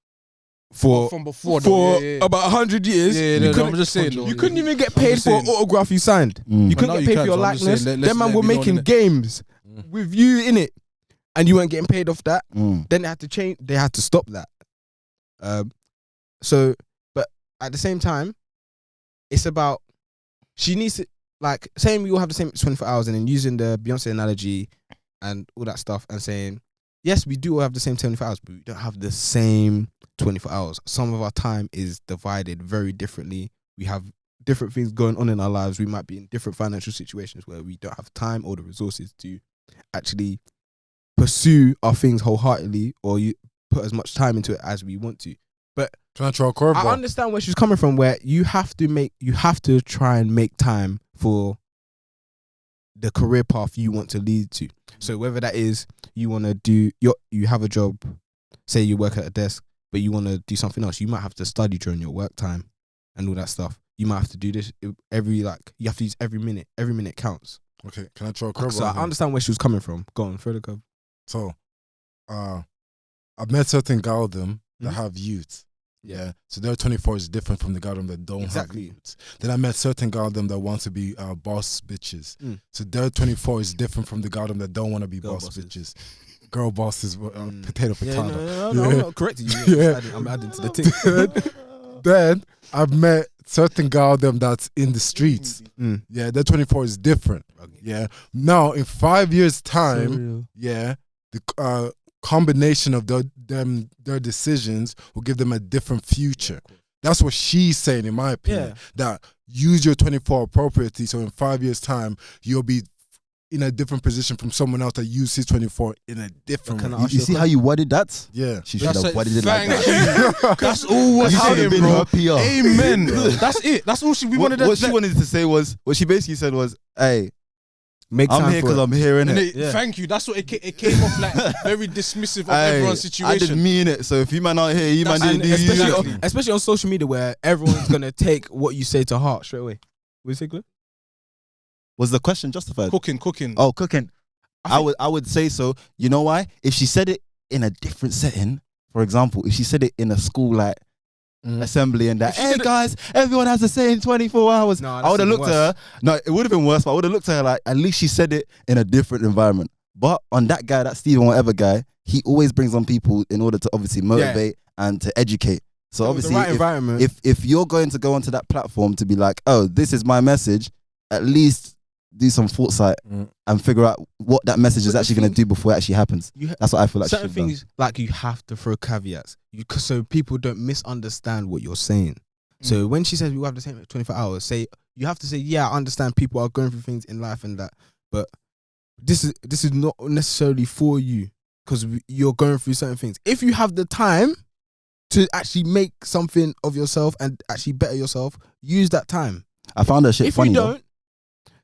Speaker 4: from before about 100 years,
Speaker 1: I'm just saying,
Speaker 4: you couldn't even get paid for an autograph you signed. You couldn't get paid for your likeness. Them man were making games with you in it, and you weren't getting paid off that. Then they had to change. They had to stop that. But at the same time, it's about she needs to. Like, saying we all have the same 24 hours and then using the Beyonce analogy and all that stuff and saying, yes, we do all have the same 24 hours, but we don't have the same 24 hours. Some of our time is divided very differently. We have different things going on in our lives. We might be in different financial situations where we don't have time or the resources to actually pursue our things wholeheartedly or put as much time into it as we want to. But
Speaker 3: I
Speaker 4: understand where she's coming from, where you have to try and make time for the career path you want to lead to. So whether that is you want to do you have a job, say you work at a desk, but you want to do something else, you might have to study during your work time and all that stuff. You might have to do this you have to use every minute. Every minute counts.
Speaker 3: Okay, can I throw a curveball?
Speaker 4: So I understand where she was coming from. Go on, throw the curve.
Speaker 3: So, I've met certain Galdem that have youth. Yeah. So their 24 is different from the Galdem that don't have youth. Then I met certain Galdem that want to be boss bitches. So their 24 is different from the Galdem that don't want to be boss bitches. Girl bosses, potato.
Speaker 4: No, I'm not correcting you.
Speaker 3: Yeah.
Speaker 4: I'm adding to the thing.
Speaker 3: Then I've met certain Galdem that's in the streets. Yeah, their 24 is different. Yeah. Now in 5 years' time, the combination of their decisions will give them a different future. That's what she's saying, in my opinion. That use your 24 appropriately, so in 5 years' time you'll be in a different position from someone else that used his 24 in a different way.
Speaker 2: You see how you worded that?
Speaker 3: Yeah.
Speaker 2: She should have worded it like that.
Speaker 1: Thank you. That's all we're saying,
Speaker 2: been
Speaker 1: bro.
Speaker 2: her PR.
Speaker 1: Amen. That's it. That's all we wanted.
Speaker 2: What she wanted to say was, what she basically said was, hey, I'm here because I'm here, innit?
Speaker 1: Thank you. That's what it came off like, very dismissive of everyone's situation.
Speaker 2: I didn't mean it. So if you man out here, you man didn't do
Speaker 4: especially on social media where everyone's gonna take what you say to heart straight away. What you say, Glenn?
Speaker 2: Was the question justified?
Speaker 1: Cooking.
Speaker 2: Oh, cooking. I would say so. You know why? If she said it in a different setting, for example, if she said it in a school like assembly and that, hey guys, everyone has the same 24 hours. No, I would have looked at her. No, it would have been worse, but I would have looked at her like, at least she said it in a different environment. But on that guy, that Stephen whatever guy, he always brings on people in order to obviously motivate and to educate. So obviously, if you're going to go onto that platform to be like, oh, this is my message, at least do some foresight and figure out what that message is actually going to do before it actually happens. That's what I feel like.
Speaker 4: Certain things, like you have to throw caveats, so people don't misunderstand what you're saying. So when she says we have the same 24 hours, you have to say, yeah, I understand people are going through things in life and that, but this is not necessarily for you because you're going through certain things. If you have the time to actually make something of yourself and actually better yourself, use that time.
Speaker 2: I found that shit funny.
Speaker 4: If you don't,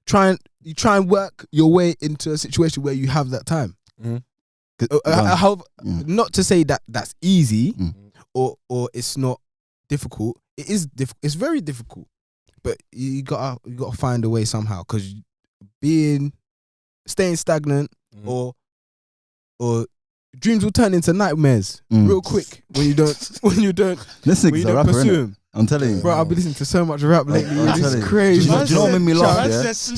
Speaker 4: try and work your way into a situation where you have that time. Not to say that that's easy or it's not difficult. It is it's very difficult, but you gotta find a way somehow, because staying stagnant or dreams will turn into nightmares real quick when you don't
Speaker 2: Listen, when you don't pursue them. I'm telling you,
Speaker 4: bro. I've been listening to so much rap lately. It's crazy.
Speaker 2: Do you know what made me laugh?
Speaker 1: Yeah? Sleep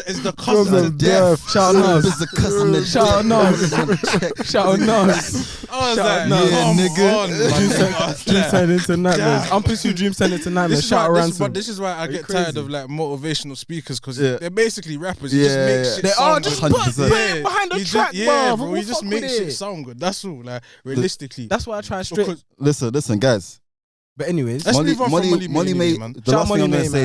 Speaker 1: is the cause of death.
Speaker 4: Shout out Nas.
Speaker 2: Shout out Nas.
Speaker 4: Shout out Nas.
Speaker 1: I was like, nigga.
Speaker 4: Dreams turn into nightmares. I'm pursuing dreams turn into nightmares. Shout out Ransom.
Speaker 1: This is why I get tired of like motivational speakers, because they're basically rappers. You just make shit.
Speaker 4: They are
Speaker 1: just
Speaker 4: put behind the track, bro.
Speaker 1: You just make shit sound good. That's all. Like realistically,
Speaker 4: that's why I try straight.
Speaker 2: Listen, guys.
Speaker 4: But anyways,
Speaker 2: Molly May, the last thing I'm gonna say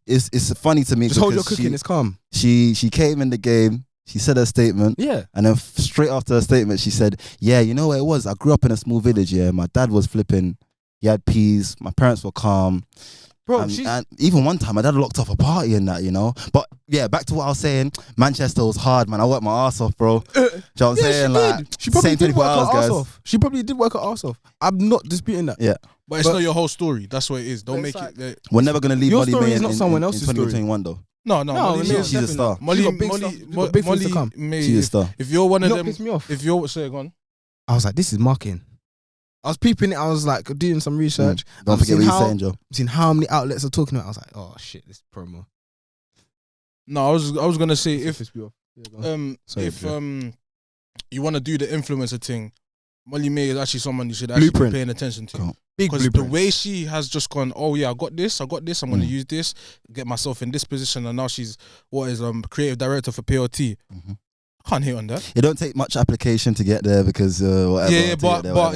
Speaker 2: is it's funny to me.
Speaker 4: Just hold your cooking. It's calm.
Speaker 2: She came in the game. She said her statement.
Speaker 4: Yeah.
Speaker 2: And then straight after her statement, she said, "Yeah, you know what it was? I grew up in a small village. Yeah, my dad was flipping. He had peas. My parents were calm.
Speaker 4: Bro,
Speaker 2: and even one time, my dad locked off a party and that, you know. But yeah, back to what I was saying. Manchester was hard, man. I worked my ass off, bro. Do you know what I'm saying? Like,
Speaker 4: she probably did work her ass off. She probably did work her ass off. I'm not disputing that.
Speaker 2: Yeah.
Speaker 1: But it's not your whole story. That's what it is. Don't make it.
Speaker 2: We're never gonna leave Molly May
Speaker 4: is not someone else's story.
Speaker 2: 2021 though.
Speaker 1: No,
Speaker 2: she's a star.
Speaker 1: Molly
Speaker 2: May, she's a star.
Speaker 1: If you're one of them,
Speaker 4: piss me off.
Speaker 1: If you're on,
Speaker 4: I was like, this is marketing. I was peeping it. I was like doing some research.
Speaker 2: Don't forget what you're saying, Joe.
Speaker 4: I've seen how many outlets are talking about it. I was like, oh shit, this is promo.
Speaker 1: No, I was gonna say if
Speaker 4: Sorry,
Speaker 1: you want to do the influencer thing, Molly May is actually someone you should actually be paying attention to.
Speaker 2: Cool.
Speaker 1: Because the way she has just gone, oh yeah, I got this, I'm going to use this, get myself in this position, and now she's creative director for PLT. I can't hit on that.
Speaker 2: It don't take much application to get there because whatever.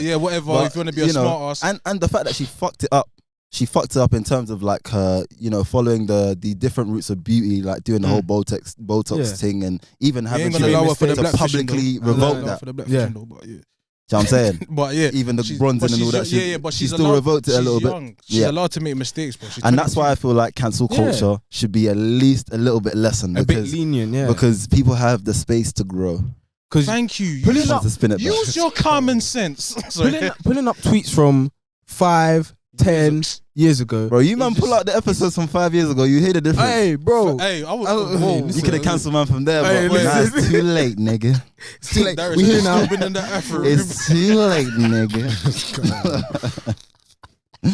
Speaker 1: Yeah, whatever. But, if you want to be a smart ass,
Speaker 2: and the fact that she fucked it up. She fucked it up in terms of like her, following the different routes of beauty, like doing the whole Botox thing, and even having to publicly revoke that. you know what I'm saying?
Speaker 1: But yeah,
Speaker 2: even the bronzing and all that shit.
Speaker 1: Yeah, but
Speaker 2: she's still revoked it a little bit.
Speaker 1: She's allowed to make mistakes, bro.
Speaker 2: And that's why I feel like cancel culture should be at least a little bit lessened.
Speaker 4: A bit lenient,
Speaker 2: because people have the space to grow.
Speaker 1: Thank you. Use your common sense.
Speaker 4: Pulling up tweets from 5, 10 years ago.
Speaker 2: Bro, you man pull out the episodes from 5 years ago, you hear the difference.
Speaker 4: Hey, bro.
Speaker 1: Hey,
Speaker 2: you could have cancelled man from there, but nah, it's too late, nigga.
Speaker 4: It's too late. We here now.
Speaker 2: It's too late, nigga. Do you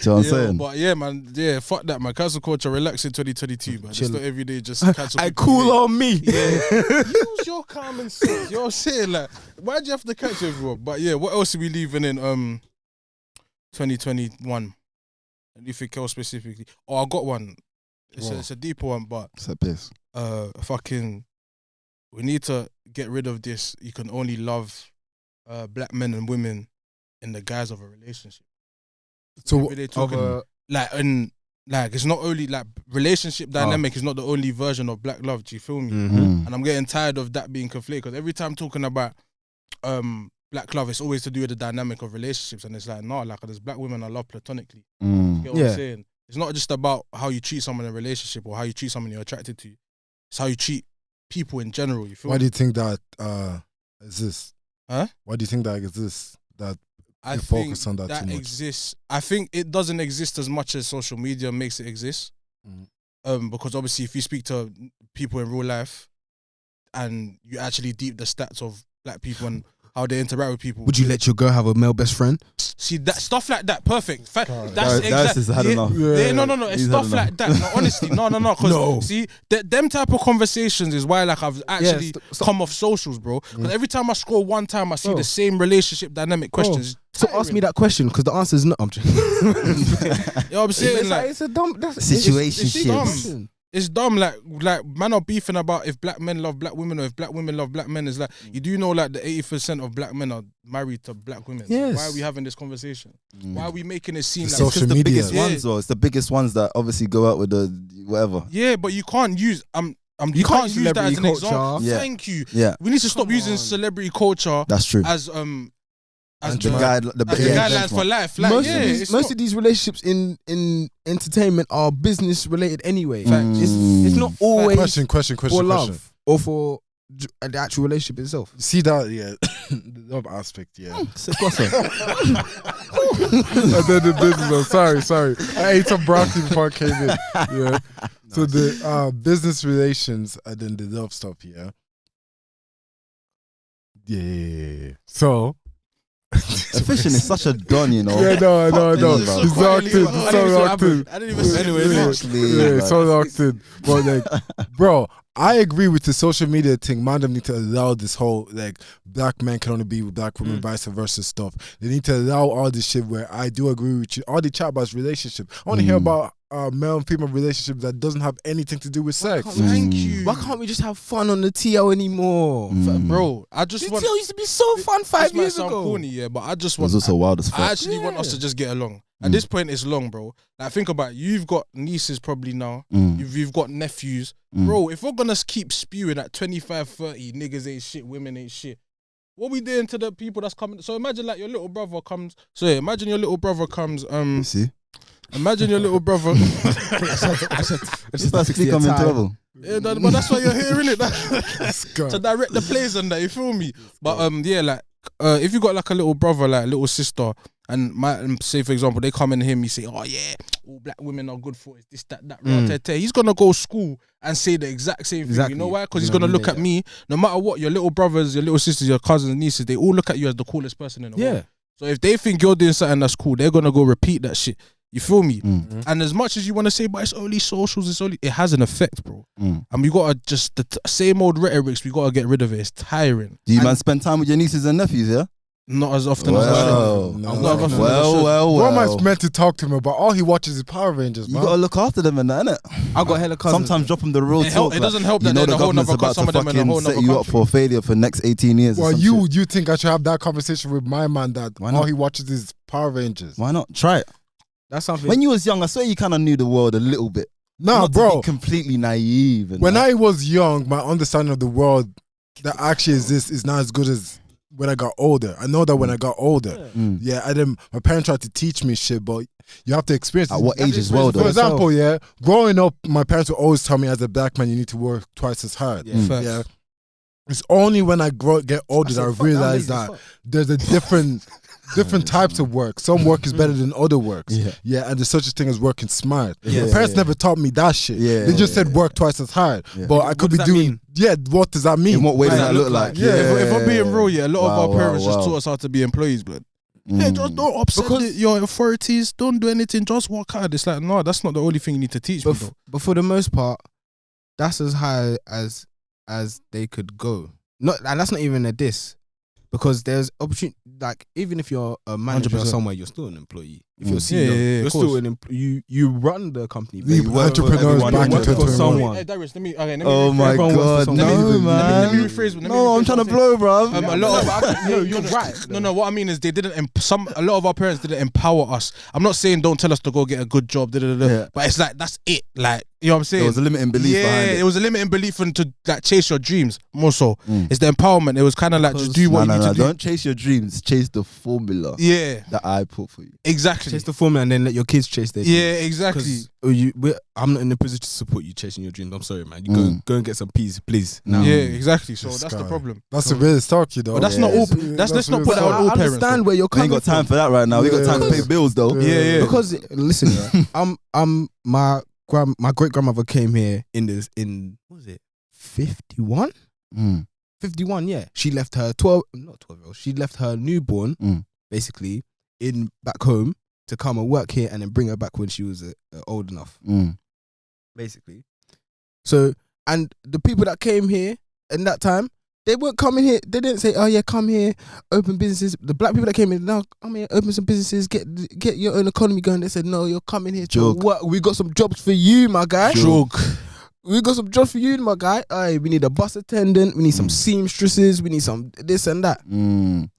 Speaker 2: know what I'm saying?
Speaker 1: But yeah, man, fuck that, man. Cancel culture, relax in 2022, man. Just not every day, just cancel.
Speaker 4: I cool on me.
Speaker 1: Yeah. Use your common sense. You're saying like, why'd you have to cancel everyone? But yeah, what else are we leaving in 2021? Anything else specifically? Oh, I got one. It's a deeper one, but
Speaker 2: it's a piss.
Speaker 1: We need to get rid of this. You can only love black men and women in the guise of a relationship.
Speaker 3: So
Speaker 1: it's not only like relationship dynamic is not the only version of black love. Do you feel me?
Speaker 2: Mm-hmm.
Speaker 1: And I'm getting tired of that being conflated, because every time talking about black love, it's always to do with the dynamic of relationships, and it's like like there's black women I love platonically. You get what I'm saying? It's not just about how you treat someone in a relationship or how you treat someone you're attracted to. It's how you treat people in general. You feel?
Speaker 3: Why do you think that exists?
Speaker 1: Huh?
Speaker 3: Why do you think that exists? That
Speaker 1: I
Speaker 3: focus on that too much.
Speaker 1: Exists. I think it doesn't exist as much as social media makes it exist. Because obviously, if you speak to people in real life and you actually deep the stats of black people and how they interact with people,
Speaker 4: would you let your girl have a male best friend?
Speaker 1: See that stuff like that, perfect.
Speaker 2: That's exactly.
Speaker 1: No. It's stuff like that. No, honestly, no. Because see, them type of conversations is why like I've actually come off socials, bro. Because every time I scroll one time, I see the same relationship dynamic questions.
Speaker 4: So ask me that question, because the answer is no. I'm just.
Speaker 1: You know what I'm saying?
Speaker 4: It's a dumb
Speaker 2: situation.
Speaker 1: It's dumb. Like man are beefing about if black men love black women or if black women love black men. It's like, you do know like the 80% of black men are married to black women.
Speaker 4: Yes.
Speaker 1: Why are we having this conversation? Why are we making it seem like
Speaker 3: social
Speaker 2: the
Speaker 3: media?
Speaker 2: Biggest ones, though. It's the biggest ones that obviously go out with the whatever.
Speaker 1: Yeah, but you can't use you can't use that as an example.
Speaker 2: Yeah.
Speaker 1: Thank you.
Speaker 2: Yeah.
Speaker 1: We need to stop using celebrity culture.
Speaker 2: That's true.
Speaker 1: As
Speaker 2: the guidelines
Speaker 1: for life. Like,
Speaker 4: most of these relationships in entertainment are business related anyway. It's not always
Speaker 3: question
Speaker 4: for love or for the actual relationship itself.
Speaker 3: See that, the love aspect,
Speaker 2: and
Speaker 3: then the business. Sorry. I ate some broccoli before I came in. Yeah. So the business relations and then the love stuff. Yeah. So.
Speaker 2: Fishing is such a don, you know.
Speaker 3: Yeah, no. He's locked in. So locked in.
Speaker 1: I didn't even say anyway.
Speaker 3: So locked in. But like, bro, I agree with the social media thing. Man, them need to allow this whole like black men can only be with black women, vice versa stuff. They need to allow all this shit. Where I do agree with you. All the chat about relationship. I want to hear about male and female relationship that doesn't have anything to do with sex.
Speaker 1: Thank you.
Speaker 4: Why can't we just have fun on the TL anymore?
Speaker 1: Bro, I just want...
Speaker 4: The TL used to be so fun 5 years ago.
Speaker 1: Corny, but I just want...
Speaker 2: It was also wild as fuck.
Speaker 1: I actually want us to just get along. At this point, it's long, bro. Like, think about it. You've got nieces probably now. You've got nephews. Bro, if we're going to keep spewing at 25, 30, niggas ain't shit, women ain't shit, what we doing to the people that's coming? So imagine like your little brother comes... imagine your little brother comes...
Speaker 2: See?
Speaker 1: Imagine your little brother.
Speaker 2: I speak on mental level.
Speaker 1: Yeah, but that's why you're hearing it. To direct the plays and that, you feel me? But if you got like a little brother, like a little sister, and say for example they come and hear me say, oh yeah, all black women are good for it, this, that. He's gonna go to school and say the exact same thing. You know why? Because he's gonna look at me. No matter what, your little brothers, your little sisters, your cousins, and nieces, they all look at you as the coolest person in the world. So if they think you're doing something that's cool, they're gonna go repeat that shit. You feel me? And as much as you want to say, but it's only socials, it has an effect, bro. And we gotta just the same old rhetorics. We gotta get rid of it. It's tiring.
Speaker 2: Do you man spend time with your nieces and nephews? Yeah.
Speaker 1: Not as often as I should.
Speaker 3: What am I meant to talk to him about? All he watches is Power Rangers, man.
Speaker 2: You gotta look after them and that, innit?
Speaker 4: I got hella cousins.
Speaker 2: Sometimes drop them the real talk.
Speaker 1: It doesn't help that they're a whole nother country. Some of them in a whole nother
Speaker 2: country. Set you up for failure for the next 18 years.
Speaker 3: Well, you think I should have that conversation with my man that all he watches is Power Rangers?
Speaker 2: Why not? Try it.
Speaker 4: That's something.
Speaker 2: When you was young, I swear you kind of knew the world a little bit.
Speaker 3: Nah, bro.
Speaker 2: Completely naive.
Speaker 3: When I was young, my understanding of the world that actually exists is not as good as when I got older. I know that when I got older. Yeah, and then my parents tried to teach me shit, but you have to experience it.
Speaker 2: At what age as well, though?
Speaker 3: For example, yeah, growing up, my parents would always tell me as a black man, you need to work twice as hard. Yeah. It's only when I get older that I realize that there's a different types of work. Some work is better than other works. Yeah, and there's such a thing as working smart. My parents never taught me that shit. They just said work twice as hard. But I could be doing. Yeah, what does that mean?
Speaker 2: In what way does that look like?
Speaker 1: If I'm being real, a lot of our parents just taught us how to be employees, blood. Yeah, just don't upset your authorities. Don't do anything. Just work hard. It's like, no, that's not the only thing you need to teach me.
Speaker 4: But for the most part, that's as high as they could go. And that's not even a diss, because there's opportunity. Like, even if you're a manager 100%. Somewhere, you're still an employee. If you're CEO, you're still an you run the company.
Speaker 3: You entrepreneurs back
Speaker 4: for someone.
Speaker 1: Hey, Darius, let me
Speaker 2: oh my god, no, man.
Speaker 1: Let me rephrase.
Speaker 2: No, I'm trying to blow, bro.
Speaker 1: A lot of you're right. No, what I mean is they didn't. A lot of our parents didn't empower us. I'm not saying don't tell us to go get a good job, but it's like that's it. Like, you know what I'm saying?
Speaker 2: There was a limiting belief behind it.
Speaker 1: It was a limiting belief and to like chase your dreams more so. It's the empowerment. It was kind of like just do what you need to do.
Speaker 2: Don't chase your dreams. Chase the formula.
Speaker 1: That
Speaker 2: I put for you.
Speaker 1: Exactly.
Speaker 4: Chase the formula and then let your kids chase their dreams.
Speaker 1: Yeah, exactly.
Speaker 4: I'm not in a position to support you chasing your dreams. I'm sorry, man. You go and get some peace, please. Now.
Speaker 1: Yeah, exactly. So that's the problem.
Speaker 3: That's a real talk, you know.
Speaker 1: But that's not all. Let's not put that on all parents.
Speaker 4: I understand where you're coming from.
Speaker 2: We ain't got time for that right now. We got time to pay bills though.
Speaker 1: Yeah.
Speaker 4: Because listen, my great grandmother came here in what was it 51? 51, yeah. She left her 12-year-old. She left her newborn basically in back home to come and work here and then bring her back when she was old enough. Basically. So, and the people that came here in that time, they weren't coming here. They didn't say, "Oh yeah, come here, open businesses." The black people that came in, now come here, open some businesses, get your own economy going. They said, "No, you're coming here to work. We got some jobs for you, my guy." We got some jobs for you, my guy. Hey, we need a bus attendant. We need some seamstresses. We need some this and that.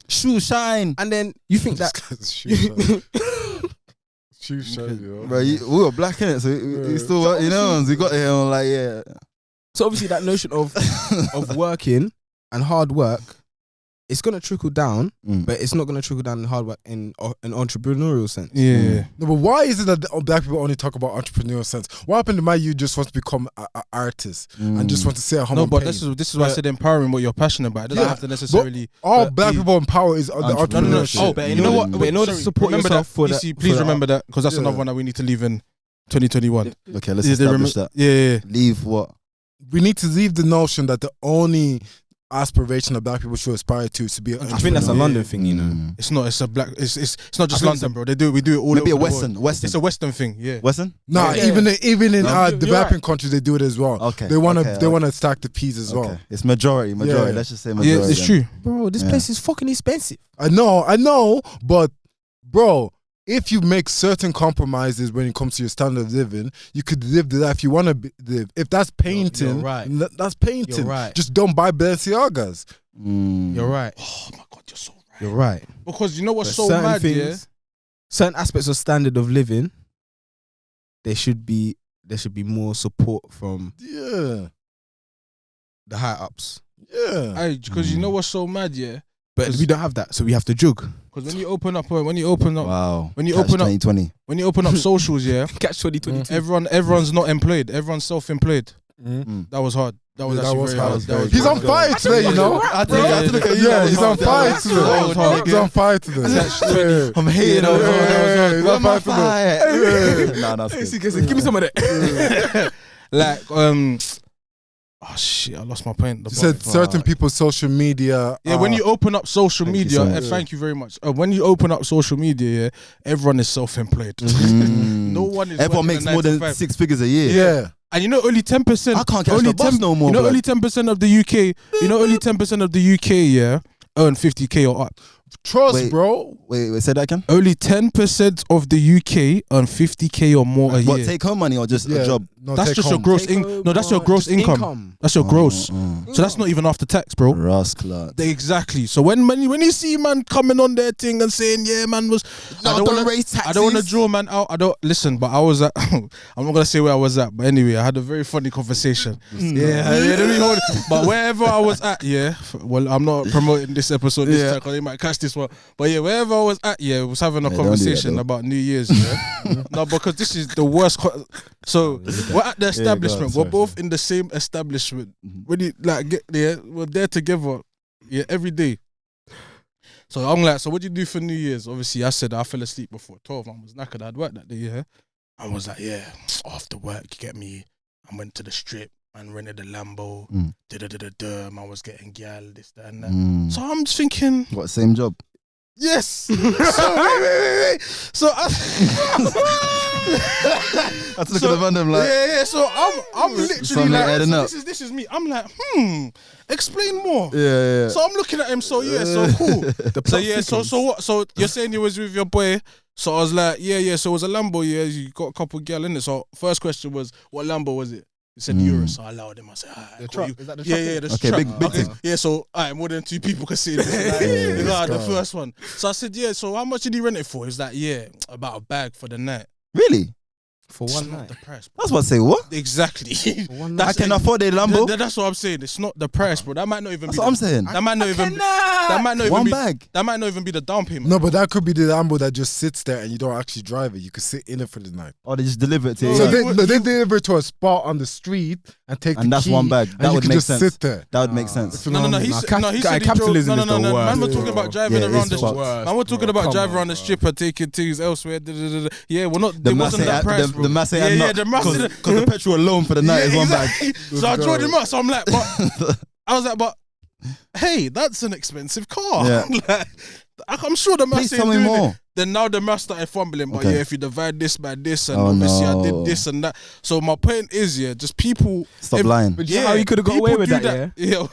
Speaker 2: Shoe shine.
Speaker 4: And then you think that
Speaker 3: shoe shine, yo.
Speaker 2: Bro, we were black in it, so we still, you know, we got here and like, yeah.
Speaker 4: So obviously that notion of working and hard work, it's gonna trickle down, but it's not gonna trickle down in hard work in an entrepreneurial sense.
Speaker 3: No, but why is it that black people only talk about entrepreneurial sense? What happened to my you just want to become an artist and just want to say how?
Speaker 1: No, but this is why I said empowering what you're passionate about. It doesn't have to necessarily.
Speaker 3: All black people empower is the entrepreneurship.
Speaker 1: Oh, but you know what? But in order to support yourself for that, please remember that, because that's another one that we need to leave in 2021.
Speaker 2: Okay, let's establish that.
Speaker 1: Yeah.
Speaker 2: Leave what?
Speaker 3: We need to leave the notion that the only aspiration that black people should aspire to is to be an
Speaker 4: I think that's a London thing, you know.
Speaker 1: It's not. It's a black. It's not just London, bro. We do it all.
Speaker 2: Maybe
Speaker 1: over
Speaker 2: a Western.
Speaker 1: It's a Western thing. Yeah.
Speaker 2: Western.
Speaker 3: Nah, even in developing countries they do it as well.
Speaker 2: Okay.
Speaker 3: They wanna stack the peas as well.
Speaker 2: It's majority.
Speaker 3: Yeah.
Speaker 2: Let's just say majority.
Speaker 1: Yeah, it's true,
Speaker 4: bro. This place is fucking expensive.
Speaker 3: I know, but bro, if you make certain compromises when it comes to your standard of living, you could live the life you want to live. If that's painting, that's painting.
Speaker 4: You're right.
Speaker 3: Just don't buy Balenciagas.
Speaker 4: You're right.
Speaker 1: Oh my god, you're so right.
Speaker 4: You're right.
Speaker 1: Because you know what's so mad,
Speaker 4: certain aspects of standard of living, there should be more support from
Speaker 3: the
Speaker 4: higher ups.
Speaker 3: Yeah.
Speaker 1: Because you know what's so mad,
Speaker 4: but we don't have that, so we have to jug.
Speaker 1: Because when you open up, when you open up
Speaker 2: 2020.
Speaker 1: When you open up socials,
Speaker 4: catch 2022.
Speaker 1: Everyone's not employed. Everyone's self-employed. That was hard. That was hard.
Speaker 3: He's on fire today, you know. He's on fire today. He's on fire today.
Speaker 2: I'm hating on
Speaker 3: him. He's on fire today.
Speaker 2: Nah,
Speaker 4: give me some of that.
Speaker 1: Like, oh shit! I lost my point.
Speaker 3: You said certain people's social media.
Speaker 1: Yeah, when you open up social media, thank you very much. When you open up social media, everyone is self-employed. No one is.
Speaker 2: Everyone makes more than 6 figures a year.
Speaker 3: Yeah.
Speaker 1: And you know, only 10%.
Speaker 2: I can't catch the bus no more.
Speaker 1: You know, only 10% of the UK. You know, only 10% of the UK, earn 50k or up.
Speaker 3: Trust, bro.
Speaker 2: Wait, say that again.
Speaker 1: Only 10% of the UK earn 50k or more a
Speaker 2: What,
Speaker 1: year.
Speaker 2: take home money or just a job?
Speaker 3: No,
Speaker 1: That's just your gross income. No, that's your gross income. That's your gross. So that's not even after tax, bro.
Speaker 2: Rascal.
Speaker 1: Exactly. So when you see man coming on their thing and saying, yeah, man was, I don't want to draw man out. I don't listen, but I was at. I'm not gonna say where I was at, but anyway, I had a very funny conversation. But wherever I was at, well, I'm not promoting this episode this time because they might catch this one. But yeah, wherever I was at, I was having a conversation about New Year's. No, because this is the worst. So we're at the establishment. We're both in the same establishment. When you get there, we're there together. Yeah, every day. So I'm like, so what do you do for New Year's? Obviously, I said I fell asleep before 12. I was knackered. I'd worked that day. Yeah, I was like, after work, you get me. I went to the strip and rented a Lambo. I was getting gal, this, that, and that. So I'm just thinking,
Speaker 2: what, same job?
Speaker 1: Yes. So wait. So I
Speaker 2: had to look at the random like.
Speaker 1: Yeah. So I'm literally like, this is me. I'm like, explain more.
Speaker 2: Yeah.
Speaker 1: So I'm looking at him. So cool. So what? So you're saying you was with your boy. So I was like, yeah. So it was a Lambo. Yeah, you got a couple gal in it. So first question was, what Lambo was it? He said Urus, so I allowed him. I said, the truck. Is that the truck? Yeah, the truck.
Speaker 2: Okay, big thing.
Speaker 1: Yeah, so more than 2 people can see this. The first one. So I said, so how much did he rent it for? He's like, about a bag for the night.
Speaker 2: Really?
Speaker 4: For one night.
Speaker 1: The price, bro.
Speaker 2: That's what I say. What?
Speaker 1: Exactly.
Speaker 2: I can afford a Lambo.
Speaker 1: That's what I'm saying. It's not the price, bro. That might not even
Speaker 2: That's
Speaker 1: be.
Speaker 2: What I'm saying.
Speaker 1: That might not even. That might not even
Speaker 2: one
Speaker 1: be.
Speaker 2: bag.
Speaker 1: That might not even be the down payment.
Speaker 3: No, but that could be the Lambo that just sits there and you don't actually drive it. You could sit in it for the night.
Speaker 2: Or they just deliver it to you.
Speaker 3: So they deliver it to a spot on the street and take the key.
Speaker 2: And that's one bag. That would make sense.
Speaker 3: Sit there.
Speaker 2: That would make sense.
Speaker 1: No. He said
Speaker 4: capitalism is the worst.
Speaker 1: Man, we're talking about driving around the. Man, we're talking about driving around the strip and taking things elsewhere. Yeah, we're not. It wasn't that price, bro.
Speaker 2: The mass ain't because the petrol alone for the night is one bag.
Speaker 1: So I drove him up. So I'm like, but hey, that's an expensive car.
Speaker 2: Yeah.
Speaker 1: Like, I'm sure the mass
Speaker 2: Please
Speaker 1: ain't
Speaker 2: tell me
Speaker 1: doing
Speaker 2: more.
Speaker 1: it. Then now the mass started fumbling, but if you divide this by this, and
Speaker 2: Oh,
Speaker 1: obviously
Speaker 2: no.
Speaker 1: I did this and that. So my point is, just people
Speaker 2: Stop lying.
Speaker 4: But how you could have got away with that,
Speaker 1: yeah.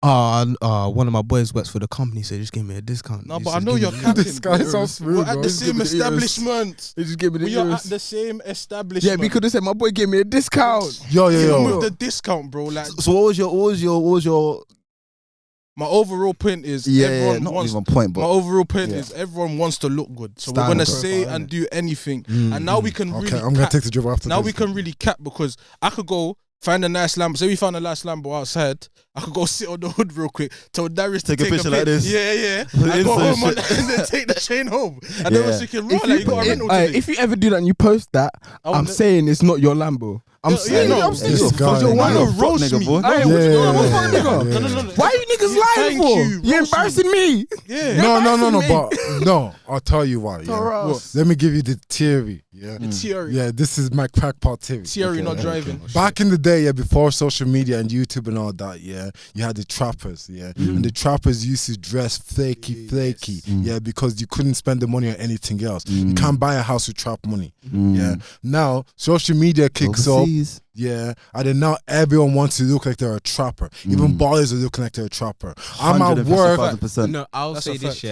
Speaker 4: One of my boys works for the company, so he just gave me a discount.
Speaker 1: No, but I know you're capping.
Speaker 3: This guy sounds smooth,
Speaker 1: We're at
Speaker 3: bro.
Speaker 1: the same establishment.
Speaker 4: He just gave me the
Speaker 1: We are
Speaker 4: euros.
Speaker 1: at the same establishment.
Speaker 4: Yeah, we could have said my boy gave me a discount.
Speaker 3: Yo.
Speaker 1: Even with the discount, bro. Like,
Speaker 2: So what was your
Speaker 1: my overall point is
Speaker 2: not even point,
Speaker 1: my
Speaker 2: but
Speaker 1: overall point is everyone wants to look good. So we're gonna say and do anything. And now we can really
Speaker 3: I'm gonna take the job after
Speaker 1: now
Speaker 3: this.
Speaker 1: we can really cap because I could go find a nice Lambo. Say we found a nice Lambo outside. I could go sit on the hood real quick. Tell Darius to
Speaker 2: Take a picture like this.
Speaker 1: Yeah. I go home and then take the chain home. And then we're thinking, right, like you got a rental today.
Speaker 4: If you ever do that and you post that, I'm saying it's not your Lambo. I'm saying
Speaker 1: I'm
Speaker 3: saying you're
Speaker 1: why
Speaker 3: fucking
Speaker 1: you roast
Speaker 2: nigga,
Speaker 1: me?
Speaker 2: boy.
Speaker 4: Hey, what you doing? What's wrong, nigga?
Speaker 1: No.
Speaker 4: Why are you niggas lying
Speaker 1: Thank
Speaker 4: for?
Speaker 1: you.
Speaker 4: You're embarrassing me.
Speaker 1: Yeah.
Speaker 3: No, but no, I'll tell you why. Yeah. Let me give you the theory. Yeah,
Speaker 1: Theory.
Speaker 3: Yeah, this is my crackpot theory.
Speaker 1: Theory, not driving.
Speaker 3: Back in the day, before social media and YouTube and all that, you had the trappers, and the trappers used to dress flaky, because you couldn't spend the money on anything else. You can't buy a house with trap money, Now social media kicks
Speaker 2: overseas.
Speaker 3: up. Yeah, and then now everyone wants to look like they're a trapper. Even ballers are looking like they're a trapper. I'm at work.
Speaker 2: 155%.
Speaker 4: No, I'll say this,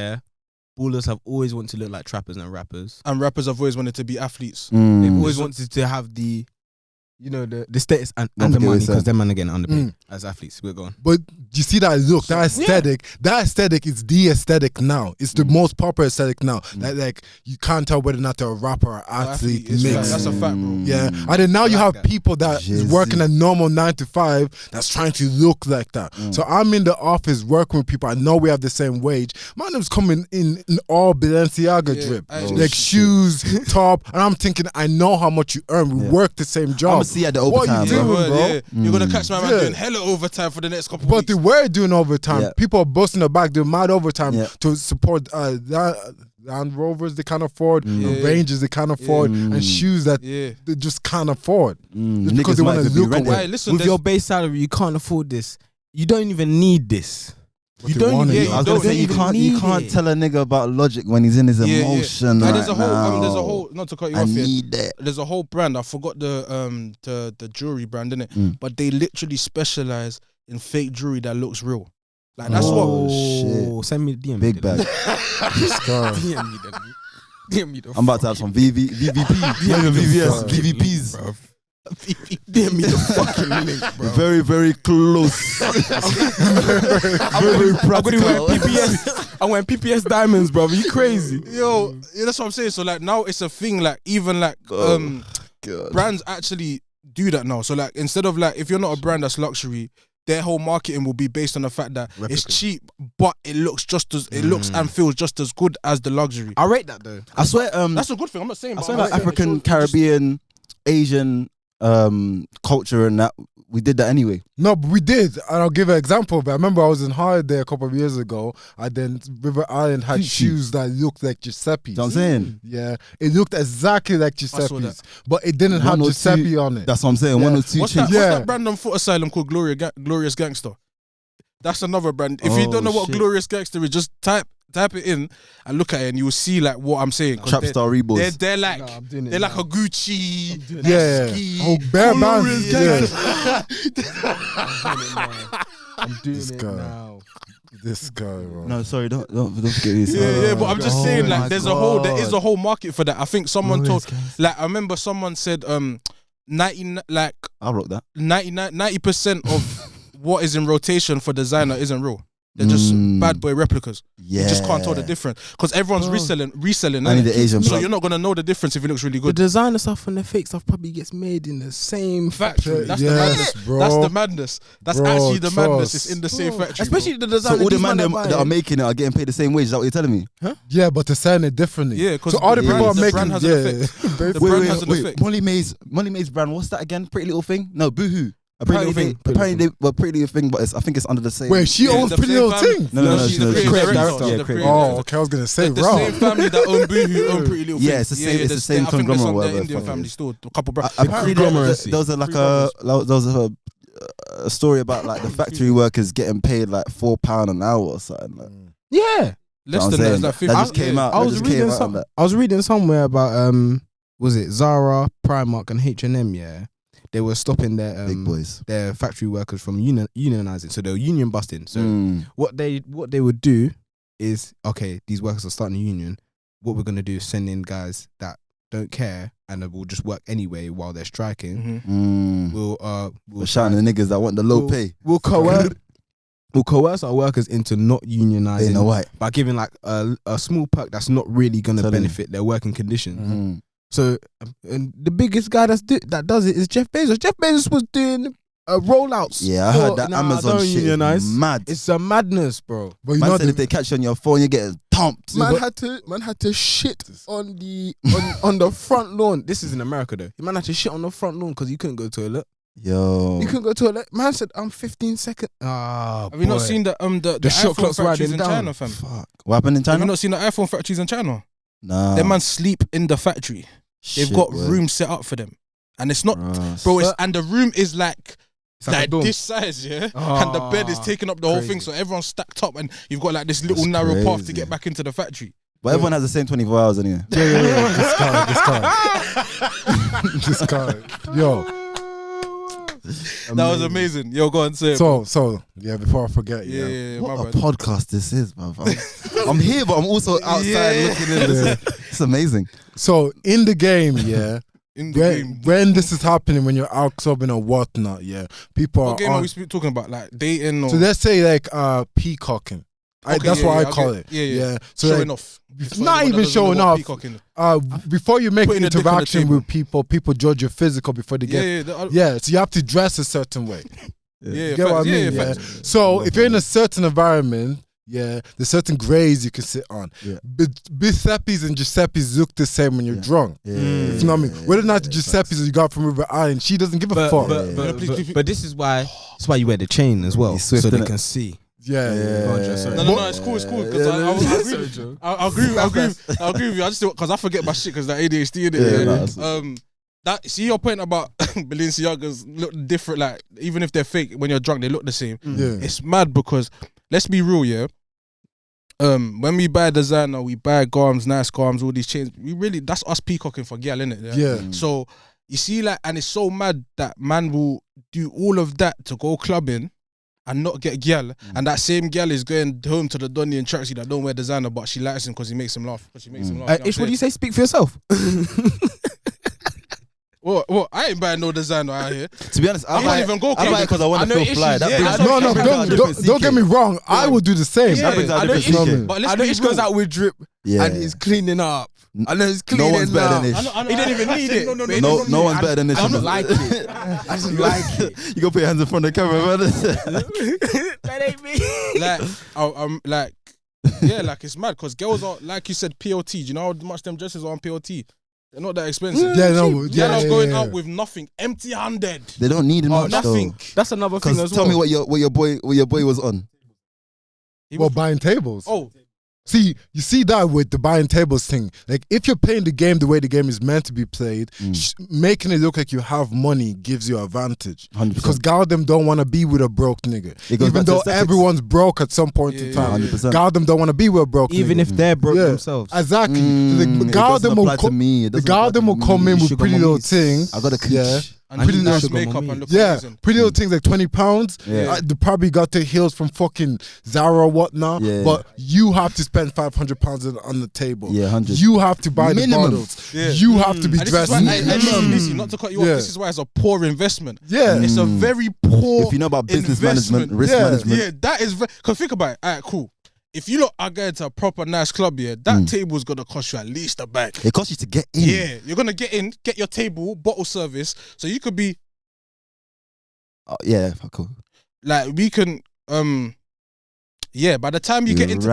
Speaker 4: ballers have always wanted to look like trappers and rappers.
Speaker 1: And rappers have always wanted to be athletes.
Speaker 4: They've always wanted to have the status and the money because them man are getting underpaid as athletes. We're going.
Speaker 3: But you see that look, that aesthetic, that aesthetic is the aesthetic now. It's the most popular aesthetic now. That like you can't tell whether or not they're a rapper or athlete. Mix.
Speaker 1: That's a fact, bro.
Speaker 3: Yeah, and then now you have people that is working a normal 9 to 5 that's trying to look like that. So I'm in the office working with people. I know we have the same wage. My name's coming in all Balenciaga drip, like shoes, top, and I'm thinking I know how much you earn. We work the same job.
Speaker 2: See at the overtime,
Speaker 3: what you doing, bro?
Speaker 1: You're gonna catch my man doing hella overtime for the next couple
Speaker 3: but
Speaker 1: weeks.
Speaker 3: they were doing overtime. People are busting the back, doing mad overtime to support Land Rovers they can't afford, Rangers they can't afford, and shoes that they just can't afford. Just because they want to look away.
Speaker 4: With your base salary, you can't afford this. You don't even need this.
Speaker 3: You don't.
Speaker 2: I was gonna say you can't tell a nigga about Logic when he's in his emotion.
Speaker 1: There's a whole not to cut you off here.
Speaker 2: That.
Speaker 1: There's a whole brand. I forgot the jewelry brand in it, but they literally specialize in fake jewelry that looks real. Like that's what.
Speaker 2: Shit.
Speaker 4: Send me the DM.
Speaker 2: Big bag.
Speaker 4: DM me then. DM me the.
Speaker 2: I'm about to have some VVPs. VVPs.
Speaker 4: Bro. DM me the fucking link, bro.
Speaker 2: Very, very close. Very
Speaker 4: I'm gonna wear
Speaker 2: practical.
Speaker 4: PPS. I'm wearing PPS diamonds, bro. You crazy?
Speaker 1: Yo, yeah, that's what I'm saying. So like now it's a thing. Like even like
Speaker 2: God.
Speaker 1: brands actually do that now. So like instead of like if you're not a brand that's luxury, their whole marketing will be based on the fact that it's cheap, but it looks just as it looks and feels just as good as the luxury.
Speaker 4: I rate that though.
Speaker 2: I swear,
Speaker 1: That's a good thing. I'm not saying.
Speaker 2: I
Speaker 1: but
Speaker 2: swear
Speaker 1: I'm
Speaker 2: like
Speaker 1: saying
Speaker 2: African,
Speaker 1: it shows-
Speaker 2: Caribbean, Asian culture and that, we did that anyway.
Speaker 3: No, but we did, and I'll give an example. But I remember I was in holiday a couple of years ago, and then River Island had shoes that looked like Giuseppe's.
Speaker 2: You know what I'm saying?
Speaker 3: Yeah, it looked exactly like
Speaker 1: saw that.
Speaker 3: Giuseppe's, but it didn't have
Speaker 2: One or
Speaker 3: Giuseppe
Speaker 2: two-
Speaker 3: on it.
Speaker 2: That's what I'm saying.
Speaker 3: Yeah.
Speaker 2: One or two
Speaker 1: What's
Speaker 2: chicks.
Speaker 1: that?
Speaker 3: Yeah.
Speaker 1: What's that brand on Foot Asylum called Glorious Gangster? That's another brand. If you don't know what
Speaker 2: shit.
Speaker 1: Glorious Gangster is, just type it in and look at it, and you will see like what I'm saying. 'Cause
Speaker 2: Trapstar Reeboks.
Speaker 1: They're like
Speaker 4: I'm doing it
Speaker 1: they're like
Speaker 4: now.
Speaker 1: a Gucci.
Speaker 3: Yeah.
Speaker 1: Esky,
Speaker 3: Oh, bare
Speaker 1: Glorious
Speaker 3: bands.
Speaker 1: Gangster.
Speaker 4: I'm doing
Speaker 3: This
Speaker 4: it
Speaker 3: guy.
Speaker 4: now.
Speaker 3: This guy, bro.
Speaker 2: No, sorry, don't forget this.
Speaker 1: Yeah, but I'm just saying,
Speaker 2: my
Speaker 1: like, there is
Speaker 2: God.
Speaker 1: a whole market for that. I think someone told, like, I remember someone said, 90%
Speaker 2: I wrote that.
Speaker 1: of what is in rotation for designer isn't real. They're just bad boy replicas.
Speaker 2: Yeah.
Speaker 1: You just can't tell the difference because everyone's reselling.
Speaker 2: I need
Speaker 1: innit?
Speaker 2: the Asian
Speaker 1: So
Speaker 2: plug.
Speaker 1: you're not gonna know the difference if it looks really
Speaker 4: The
Speaker 1: good.
Speaker 4: designer stuff and the fake stuff probably gets made in the same
Speaker 1: Factory. That's the
Speaker 3: Yes,
Speaker 1: madness.
Speaker 3: bro.
Speaker 1: That's the madness. That's
Speaker 3: Bro,
Speaker 1: actually the madness.
Speaker 3: trust.
Speaker 1: It's in the same factory.
Speaker 4: Especially the
Speaker 2: So
Speaker 4: designer.
Speaker 2: all the
Speaker 4: these
Speaker 2: man
Speaker 4: man
Speaker 2: that are
Speaker 4: buying.
Speaker 2: making it are getting paid the same wage. Is that what you're telling me?
Speaker 3: Yeah, but they're selling it differently.
Speaker 1: Yeah, 'cause
Speaker 3: so all the
Speaker 1: the
Speaker 3: people are
Speaker 1: brand- the
Speaker 3: making
Speaker 1: brand has an effect.
Speaker 3: yeah.
Speaker 1: The brand has an effect.
Speaker 2: Molly May's brand. What's that again? Pretty Little Thing? No, Boohoo.
Speaker 4: Pretty Little Thing.
Speaker 2: Pretty Little Thing, but I think it's under the same.
Speaker 3: Wait, she
Speaker 1: Yeah,
Speaker 3: owns
Speaker 1: the
Speaker 3: Pretty
Speaker 1: same
Speaker 3: Little
Speaker 1: family.
Speaker 3: Thing.
Speaker 2: No,
Speaker 1: she's the
Speaker 2: she's
Speaker 1: creative
Speaker 2: director.
Speaker 1: director.
Speaker 2: Yeah,
Speaker 1: She's the
Speaker 2: creative
Speaker 1: creative
Speaker 3: Oh,
Speaker 1: director.
Speaker 3: okay, I was gonna say
Speaker 1: The
Speaker 3: wrong.
Speaker 1: same family that own Boohoo own Pretty Little Thing.
Speaker 2: Yeah, it's the same- it's the same
Speaker 1: I think
Speaker 2: conglomerate,
Speaker 1: there's
Speaker 2: whatever
Speaker 1: some
Speaker 2: the
Speaker 1: Indian
Speaker 2: fuck it
Speaker 1: family
Speaker 2: is.
Speaker 1: still. A couple brands.
Speaker 2: I'm pretty sure
Speaker 4: Conglomeracy.
Speaker 2: there was a story about like the factory workers getting paid like £4 an hour or something. Like.
Speaker 4: Yeah.
Speaker 1: Less
Speaker 2: I'm
Speaker 1: than that.
Speaker 2: saying,
Speaker 1: It's like 50.
Speaker 2: that just came out.
Speaker 4: I
Speaker 2: That
Speaker 4: was
Speaker 2: just came
Speaker 4: reading
Speaker 2: out
Speaker 4: some.
Speaker 2: on that.
Speaker 4: I was reading somewhere about was it Zara, Primark, and H&M? Yeah, they were stopping their
Speaker 2: Big boys.
Speaker 4: their factory workers from unionizing. So they were union busting. So
Speaker 2: Mm.
Speaker 4: what they would do is, okay, these workers are starting a union. What we're gonna do is send in guys that don't care and will just work anyway while they're striking.
Speaker 1: Mhm.
Speaker 2: Mm.
Speaker 4: We'll
Speaker 2: We're shouting the niggas that want the low
Speaker 4: We'll-
Speaker 2: pay.
Speaker 4: We'll coerce our workers into not unionizing
Speaker 2: Ain't no white.
Speaker 4: by giving like a small perk that's not really gonna
Speaker 2: Telling you.
Speaker 4: benefit their working conditions.
Speaker 2: Mm.
Speaker 4: So, and the biggest guy that does it is Jeff Bezos. Jeff Bezos was doing rollouts.
Speaker 2: Yeah, I heard that Amazon
Speaker 4: don't
Speaker 2: shit
Speaker 4: unionize.
Speaker 2: is mad.
Speaker 4: It's a madness, bro.
Speaker 3: But you
Speaker 2: Man
Speaker 3: know
Speaker 2: said if they catch you on your phone, you're getting thumped.
Speaker 4: Man had to shit on the on the front lawn. This is in America though. Man had to shit on the front lawn because he couldn't go to the toilet.
Speaker 2: Yo.
Speaker 4: He couldn't go to the toilet. Man said, "I'm 15 seconds." Ah,
Speaker 1: Have you not seen the
Speaker 4: shot
Speaker 1: iPhone
Speaker 4: clock's
Speaker 1: factories
Speaker 4: riding
Speaker 1: in
Speaker 4: down.
Speaker 1: China, fam?
Speaker 2: Fuck. What happened in
Speaker 1: Have
Speaker 2: China?
Speaker 1: you not seen the iPhone factories in China?
Speaker 2: Nah.
Speaker 1: Them man sleep in the factory. They've
Speaker 2: Shit,
Speaker 1: got
Speaker 2: boy.
Speaker 1: rooms set up for them, and it's not,
Speaker 2: Bruh.
Speaker 1: bro. And the room is like
Speaker 4: It's like a
Speaker 1: like
Speaker 4: dorm.
Speaker 1: this size, yeah. And the bed is taking up the whole
Speaker 4: crazy.
Speaker 1: thing, so everyone's stacked up, and you've got like this little
Speaker 2: That's
Speaker 1: narrow path to
Speaker 2: crazy.
Speaker 1: get back into the factory.
Speaker 2: But everyone has the same 24 hours anyway.
Speaker 3: Yeah. This guy. Yo.
Speaker 1: That was amazing. Yo, go on, say it.
Speaker 3: So yeah. Before I forget,
Speaker 1: yeah, yeah, my
Speaker 2: What a
Speaker 1: bad.
Speaker 2: podcast this is, bro. I'm here, but I'm also outside
Speaker 1: Yeah.
Speaker 2: looking in. It's amazing.
Speaker 3: So in the game, yeah.
Speaker 1: In the game.
Speaker 3: when this is happening, when you're out clubbing or whatnot, yeah, people
Speaker 1: What
Speaker 3: are
Speaker 1: game are
Speaker 3: on.
Speaker 1: we talking about? Like dating or
Speaker 3: So let's say like peacocking.
Speaker 1: Okay,
Speaker 3: That's
Speaker 1: yeah,
Speaker 3: what
Speaker 1: yeah,
Speaker 3: I call
Speaker 1: get-
Speaker 3: it.
Speaker 1: yeah.
Speaker 3: So
Speaker 1: showing
Speaker 3: like,
Speaker 1: off?
Speaker 3: not even showing off. Before you make
Speaker 1: Putting a dick on the
Speaker 3: interaction
Speaker 1: table.
Speaker 3: with people judge your physical before they
Speaker 1: Yeah,
Speaker 3: get.
Speaker 1: yeah,
Speaker 3: Yeah, so you have to dress a certain way.
Speaker 1: yeah.
Speaker 3: You get what I mean? Yeah.
Speaker 1: facts.
Speaker 3: So if you're in a certain environment, yeah, there's certain grays you can sit on.
Speaker 2: Yeah.
Speaker 3: But Giuseppe's and Giuseppe's look the same when you're
Speaker 2: Yeah.
Speaker 3: drunk.
Speaker 2: Yeah.
Speaker 3: You know what I mean? Whether or not the Giuseppe's you got from River Island, she doesn't give a fuck.
Speaker 4: But this is why you wear the chain as well,
Speaker 2: He's swift,
Speaker 4: so they
Speaker 2: innit?
Speaker 4: can see.
Speaker 3: Yeah.
Speaker 1: No, it's cool, because I agree with you. I just because I forget my shit because that ADHD in it.
Speaker 2: Yeah,
Speaker 1: Yeah,
Speaker 2: no, that's-
Speaker 1: that see your point about Balenciagas look different. Like even if they're fake, when you're drunk, they look the same.
Speaker 3: Yeah.
Speaker 1: It's mad because let's be real, yeah. When we buy designer, we buy garms, nice garms, all these chains. That's us peacocking for gal, innit?
Speaker 3: Yeah.
Speaker 1: So you see, like, and it's so mad that man will do all of that to go clubbing, and not get gyal, and that same gyal is going home to the Donny and tracksuit that don't wear designer, but she likes him because he makes him laugh.
Speaker 4: Ish, what do you say? Speak for yourself.
Speaker 1: Well, I ain't buying no designer out here.
Speaker 2: To be honest, I
Speaker 1: can't even go
Speaker 2: buy it because I want to feel fly.
Speaker 3: Don't get me wrong. I would do the same.
Speaker 2: That brings out a different CK.
Speaker 1: But
Speaker 4: I know Ish goes out with drip and he's cleaning up. I know he's cleaning up.
Speaker 2: No one's better than Ish.
Speaker 4: He didn't even need it.
Speaker 2: No one's better than Ish.
Speaker 4: I don't like it. I just like it.
Speaker 2: You gotta put your hands in front of the camera, man.
Speaker 4: That ain't me.
Speaker 1: Like, like it's mad because girls are, like you said, POT. Do you know how much them dresses are on POT? They're not that expensive.
Speaker 3: They're
Speaker 1: not going out with nothing, empty-handed.
Speaker 2: They don't need much
Speaker 1: nothing.
Speaker 2: though.
Speaker 4: That's another thing as well.
Speaker 2: Tell me what your boy was on.
Speaker 3: Buying tables.
Speaker 1: Oh.
Speaker 3: See, you see that with the buying tables thing. Like, if you're playing the game the way the game is meant to be played, making it look like you have money gives you advantage.
Speaker 2: 100%.
Speaker 3: Because Gotham don't want to be with a broke nigga. Even though everyone's broke at some point in time.
Speaker 2: 100%.
Speaker 3: Gotham don't want to be with a broke
Speaker 4: Even
Speaker 3: nigga.
Speaker 4: if they're broke themselves.
Speaker 3: Exactly.
Speaker 2: It doesn't apply to me.
Speaker 3: The Gotham will come in with pretty little things.
Speaker 2: I got a cooch.
Speaker 1: And pretty nice makeup and look amazing.
Speaker 3: Pretty little things like £20. They probably got their heels from fucking Zara or whatnot. But you have to spend £500 on the table.
Speaker 2: 100.
Speaker 3: You have to buy the bottles. You have to be dressed.
Speaker 1: Not to cut you off, this is why it's a poor investment.
Speaker 3: It's
Speaker 1: a very poor.
Speaker 2: If you know about business management, risk management.
Speaker 1: That is. Because think about it. Alright, cool. If you lot are going to a proper nice club, that table's gonna cost you at least a bag.
Speaker 2: It costs you to get in.
Speaker 1: Yeah, you're gonna get in, get your table, bottle service, so you could be.
Speaker 2: Cool.
Speaker 1: Like we can, by the time you get into,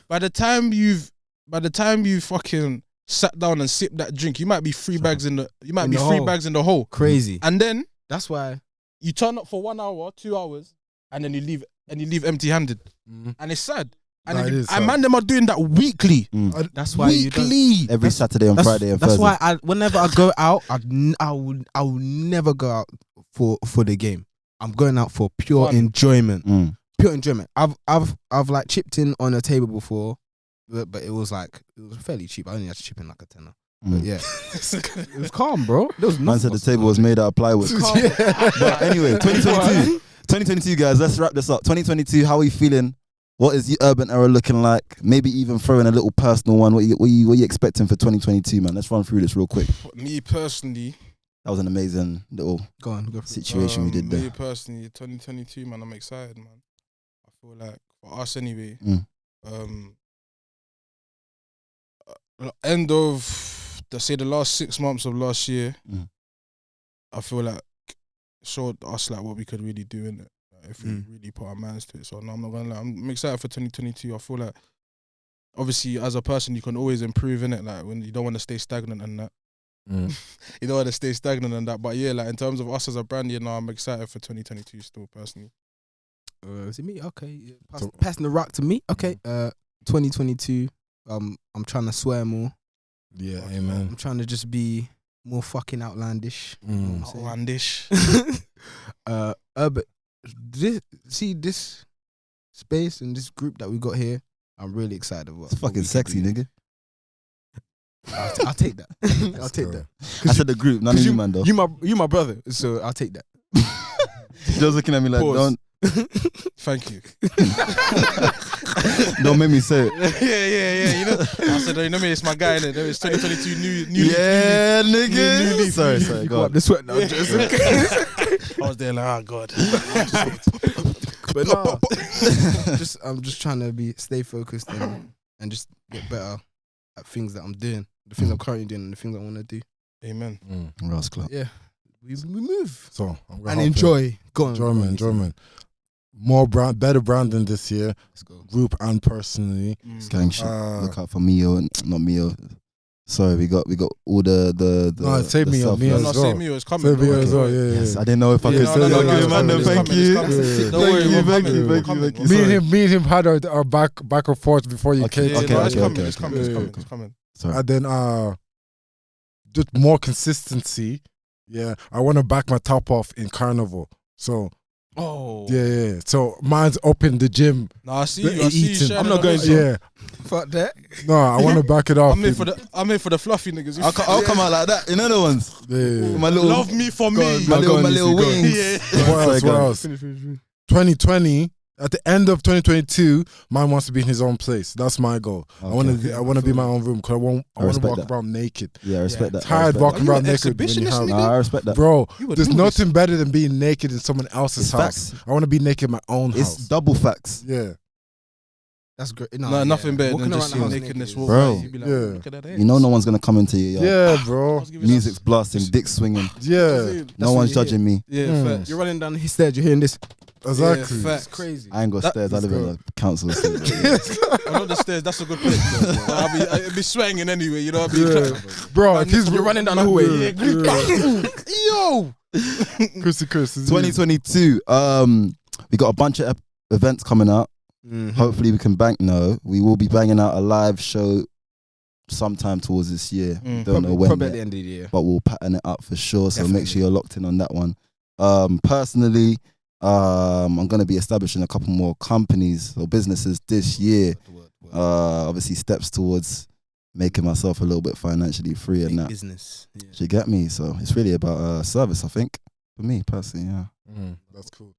Speaker 1: by the time you fucking sat down and sipped that drink, you might be three bags in the hole.
Speaker 4: Crazy.
Speaker 1: And then
Speaker 4: that's why
Speaker 1: you turn up for 1 hour, 2 hours, and then you leave empty-handed, and it's sad. And man, them are doing that weekly.
Speaker 4: That's why
Speaker 2: every Saturday and Friday and Thursday.
Speaker 4: That's why whenever I go out, I will never go out for the game. I'm going out for pure enjoyment. Pure enjoyment. I've like chipped in on a table before, but it was fairly cheap. I only had to chip in like a tenner. But yeah, it was calm, bro.
Speaker 2: Man said the table was made out of plywood. But anyway, 2022, guys, let's wrap this up. 2022, how are you feeling? What is the urban era looking like? Maybe even throw in a little personal one. What you expecting for 2022, man? Let's run through this real quick.
Speaker 1: Me personally,
Speaker 2: that was an amazing little situation we did there.
Speaker 1: Me personally, 2022, man, I'm excited, man. I feel like for us anyway, end of the last 6 months of last year, I feel like showed us like what we could really do in it. If we really put our minds to it. So no, I'm not gonna lie, I'm excited for 2022. I feel like obviously as a person you can always improve in it, like when you don't want to stay stagnant and that. You don't want to stay stagnant and that. But yeah, like in terms of us as a brand, I'm excited for 2022 still personally.
Speaker 4: Is it me? Okay. Passing the rock to me. Okay. 2022. I'm trying to swear more.
Speaker 3: Yeah, amen.
Speaker 4: I'm trying to just be more fucking outlandish.
Speaker 1: Outlandish.
Speaker 4: But this space and this group that we got here, I'm really excited about.
Speaker 2: It's fucking sexy, nigga.
Speaker 4: I'll take that. I'll take that.
Speaker 2: I said the group, none of you, man, though.
Speaker 4: You my brother, so I'll take that.
Speaker 2: Joe's looking at me like, don't.
Speaker 1: Thank you.
Speaker 2: Don't make me say it.
Speaker 1: Yeah. You know, I said, you know me, it's my guy. Innit? It's 2022 new.
Speaker 2: Yeah, nigga. Sorry.
Speaker 4: Go up the sweat now.
Speaker 1: I was there like, oh god.
Speaker 4: But no, I'm just trying to stay focused and just get better at things that I'm doing, the things I'm currently doing, and the things I want to do.
Speaker 1: Amen.
Speaker 2: Rascal.
Speaker 4: Yeah, we move.
Speaker 3: So
Speaker 4: and enjoy. Go on,
Speaker 3: enjoyment. More better branding this year. Let's go. Group and personally.
Speaker 2: Gang shit. Look out for Mio and not Mio. Sorry, we got all the
Speaker 3: no, save me as well.
Speaker 1: No, save me. It's coming.
Speaker 3: Save me as well. Yeah.
Speaker 2: Yes, I didn't know if I could say that. Thank you. Thank you.
Speaker 3: Me and him had our back and forth before you came.
Speaker 1: It's coming.
Speaker 3: Sorry. And then just more consistency. Yeah, I want to back my top off in Carnival. So
Speaker 1: Oh.
Speaker 3: Yeah. So mine's up in the gym.
Speaker 1: No, I see you. I see you.
Speaker 3: Eating.
Speaker 1: Shining
Speaker 4: I'm not
Speaker 1: on
Speaker 4: going
Speaker 1: this
Speaker 4: to-
Speaker 1: one.
Speaker 3: Yeah.
Speaker 4: Fuck that.
Speaker 3: No, I want to back it up.
Speaker 1: I'm here for the fluffy niggas.
Speaker 2: I'll come out like that. You know the ones.
Speaker 3: Yeah.
Speaker 2: My little,
Speaker 1: Love me for me.
Speaker 2: my
Speaker 4: Go on,
Speaker 2: little
Speaker 4: Lucy, go on.
Speaker 2: wings.
Speaker 1: Yeah.
Speaker 3: What else? 2020. At the end of 2022, mine wants to be in his own place. That's my goal. I want to be in my own room because I want to
Speaker 2: respect
Speaker 3: walk
Speaker 2: that.
Speaker 3: around naked.
Speaker 2: Yeah, I respect that. I
Speaker 3: Tired
Speaker 2: respect
Speaker 3: walking
Speaker 1: Are you
Speaker 3: around
Speaker 1: an
Speaker 3: naked when you
Speaker 1: exhibitionist,
Speaker 3: have.
Speaker 1: nigga?
Speaker 2: that. Nah, I respect that.
Speaker 3: Bro,
Speaker 1: You would
Speaker 3: there's
Speaker 1: do
Speaker 3: nothing better than being naked in someone else's
Speaker 2: It's
Speaker 3: house.
Speaker 2: facts.
Speaker 3: I want to be naked in my own
Speaker 2: It's
Speaker 3: house.
Speaker 2: double facts.
Speaker 3: Yeah.
Speaker 4: That's great.
Speaker 1: No, nothing better
Speaker 4: Walking
Speaker 1: than
Speaker 4: around
Speaker 1: just
Speaker 4: the house
Speaker 1: seeing nakedness.
Speaker 4: naked
Speaker 1: Walk
Speaker 2: Bro.
Speaker 1: by, you'd be like,
Speaker 3: Yeah.
Speaker 1: look at that.
Speaker 2: You know, no one's gonna come into your yard.
Speaker 3: Yeah, bro.
Speaker 2: Music's blasting, dick swinging.
Speaker 3: Yeah.
Speaker 2: No one's judging me.
Speaker 1: Yeah, facts.
Speaker 4: You're running down his stairs. You're hearing this.
Speaker 3: Exactly.
Speaker 1: Yeah, facts.
Speaker 4: It's crazy.
Speaker 2: I ain't got
Speaker 1: That-
Speaker 2: stairs. I live in a council estate.
Speaker 1: I'm not the stairs. That's a good place. Though. I'll be swinging anyway. You know what I mean?
Speaker 3: Yeah. Bro, if he's
Speaker 4: You're running down the hallway.
Speaker 1: Yo.
Speaker 3: Chris.
Speaker 2: 2022. We got a bunch of events coming up. Hopefully we can bank. No, we will be banging out a live show sometime towards this year. Don't know when
Speaker 4: Probably at the
Speaker 2: yet,
Speaker 4: end of the year.
Speaker 2: but we'll pattern it up for sure. So
Speaker 4: Definitely.
Speaker 2: make sure you're locked in on that one. Personally, I'm going to be establishing a couple more companies or businesses this year. Obviously steps towards making myself a little bit financially free and that.
Speaker 4: Business. Yeah.
Speaker 2: Do you get me? So it's really about service, I think, for me personally. Yeah.
Speaker 3: That's cool.